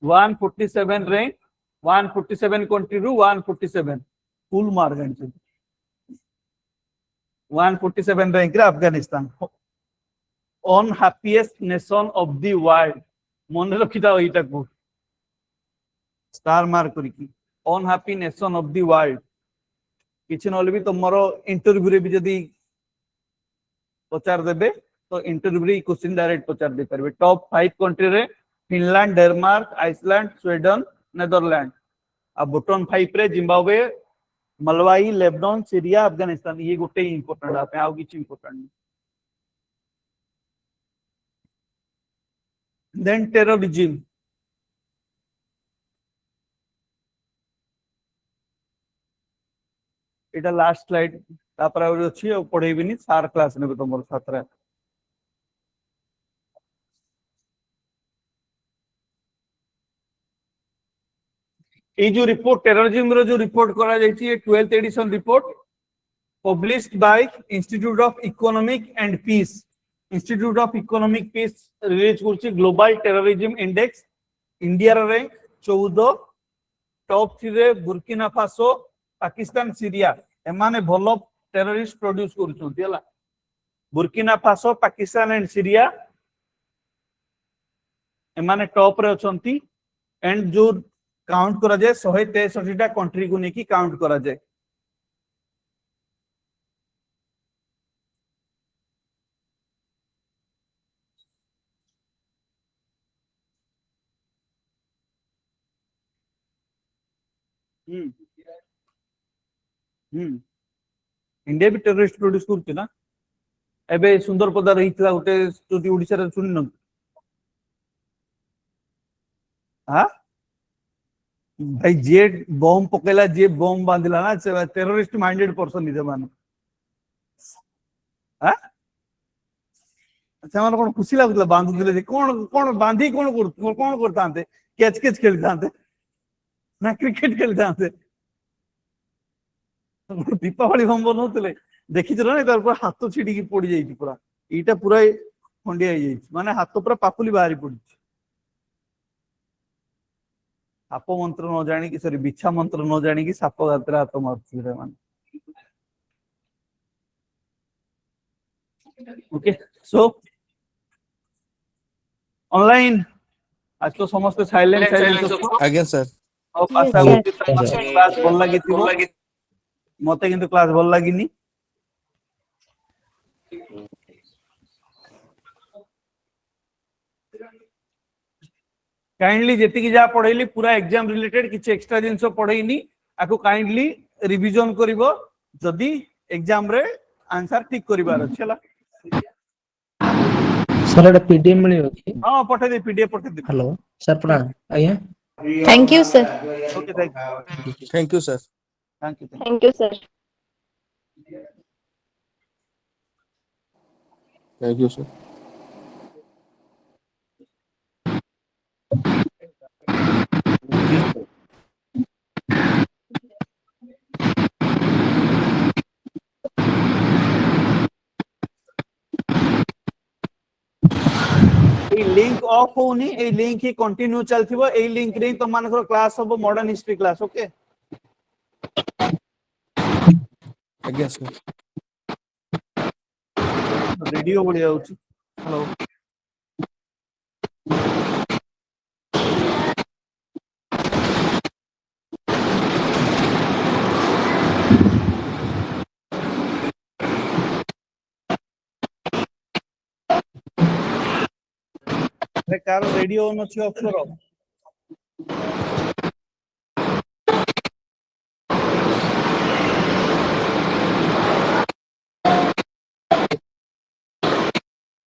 Speaker 1: 147 rank 147 country ru 147 full mark and 147 rank रे Afghanistan unhappiest nation of the world मन रखिता एटा को स्टार मार्क करिकी unhappy nation of the world किछि नले भी तमरो इंटरव्यू रे भी जदी पचार देबे तो इंटरव्यू रे क्वेश्चन डायरेक्ट पचार दे परबे टॉप 5 कंट्री रे Finland Denmark Iceland Sweden Netherland आ बटन 5 रे Zimbabwe Malawi Lebanon Syria Afghanistan ये गोटे इंपोर्टेंट आपे आउ किछि इंपोर्टेंट देन टेररिज्म एटा लास्ट स्लाइड तापर आउ अछि पढेबिनी सार क्लास नेबे तमर छात्र ये जो रिपोर्ट टेररिज्म रो जो रिपोर्ट करा जायछि ये 12th edition report published by Institute of Economic and Peace Institute of Economic Peace release करछि ग्लोबल टेररिज्म इंडेक्स इंडिया रो रैंक 14 टॉप 3 रे बुर्किना फासो पाकिस्तान सीरिया एमाने भलो टेररिस्ट प्रोड्यूस करछथि हला Burkina Faso Pakistan and Syria एमाने टॉप रे अछंती एंड जो काउंट करा जाए 163 टा कंट्री को नेकी काउंट करा जाए इंडिया भी टेररिस्ट प्रोड्यूस करते ना एबे सुंदर पदा रहितला गोटे स्टोरी ओडिसा रे सुनि न हां भाई जे बम पकेला जे बम बांधिला ना टेररिस्ट माइंडेड पर्सन निजे मान हां अच्छा मन कोन खुशी लागुतला बांधुले जे कोन कोन बांधी कोन करतांते कैच कैच खेलतांते ना क्रिकेट खेलतांते दीपावली बम बनौतले देखिछ ना तार पर हाथ छिड़ी की पड़ी जाई पूरा एटा पूरा खंडिया जाई माने हाथ पूरा पापुली बाहरी पड़ी साप मंत्र न जानी कि सॉरी बिछा मंत्र न जानी कि साप गात्रा हाथ मारछि रे मान ओके सो ऑनलाइन आज तो समस्त साइलेंट
Speaker 3: आज्ञा सर
Speaker 1: और आशा करछि क्लास भल लागिथिबो मते किंतु क्लास भल लागिनी काइंडली जेति की जा पढैली पूरा एग्जाम रिलेटेड किछ एक्स्ट्रा जिंस पढैनी आको काइंडली रिवीजन करिवो जदी एग्जाम रे आंसर ठीक करिवार छला
Speaker 6: सर एटा पीडीएफ मिलियो कि
Speaker 1: हां पठे दे पीडीएफ पठे दे
Speaker 6: हेलो सर प्रणाम आज्ञा
Speaker 5: Thank you, sir.
Speaker 1: Okay thank
Speaker 3: thank you sir
Speaker 1: you
Speaker 5: Thank you, sir.
Speaker 3: Thank you sir
Speaker 1: link of होनी ए लिंक ही कंटिन्यू चलथिबो ए लिंक रे तो मानकर क्लास हो मॉडर्न हिस्ट्री क्लास ओके
Speaker 3: आज्ञा सर
Speaker 1: रेडियो बढ़िया होची हेलो कार रेडियो ऑन अछि of करो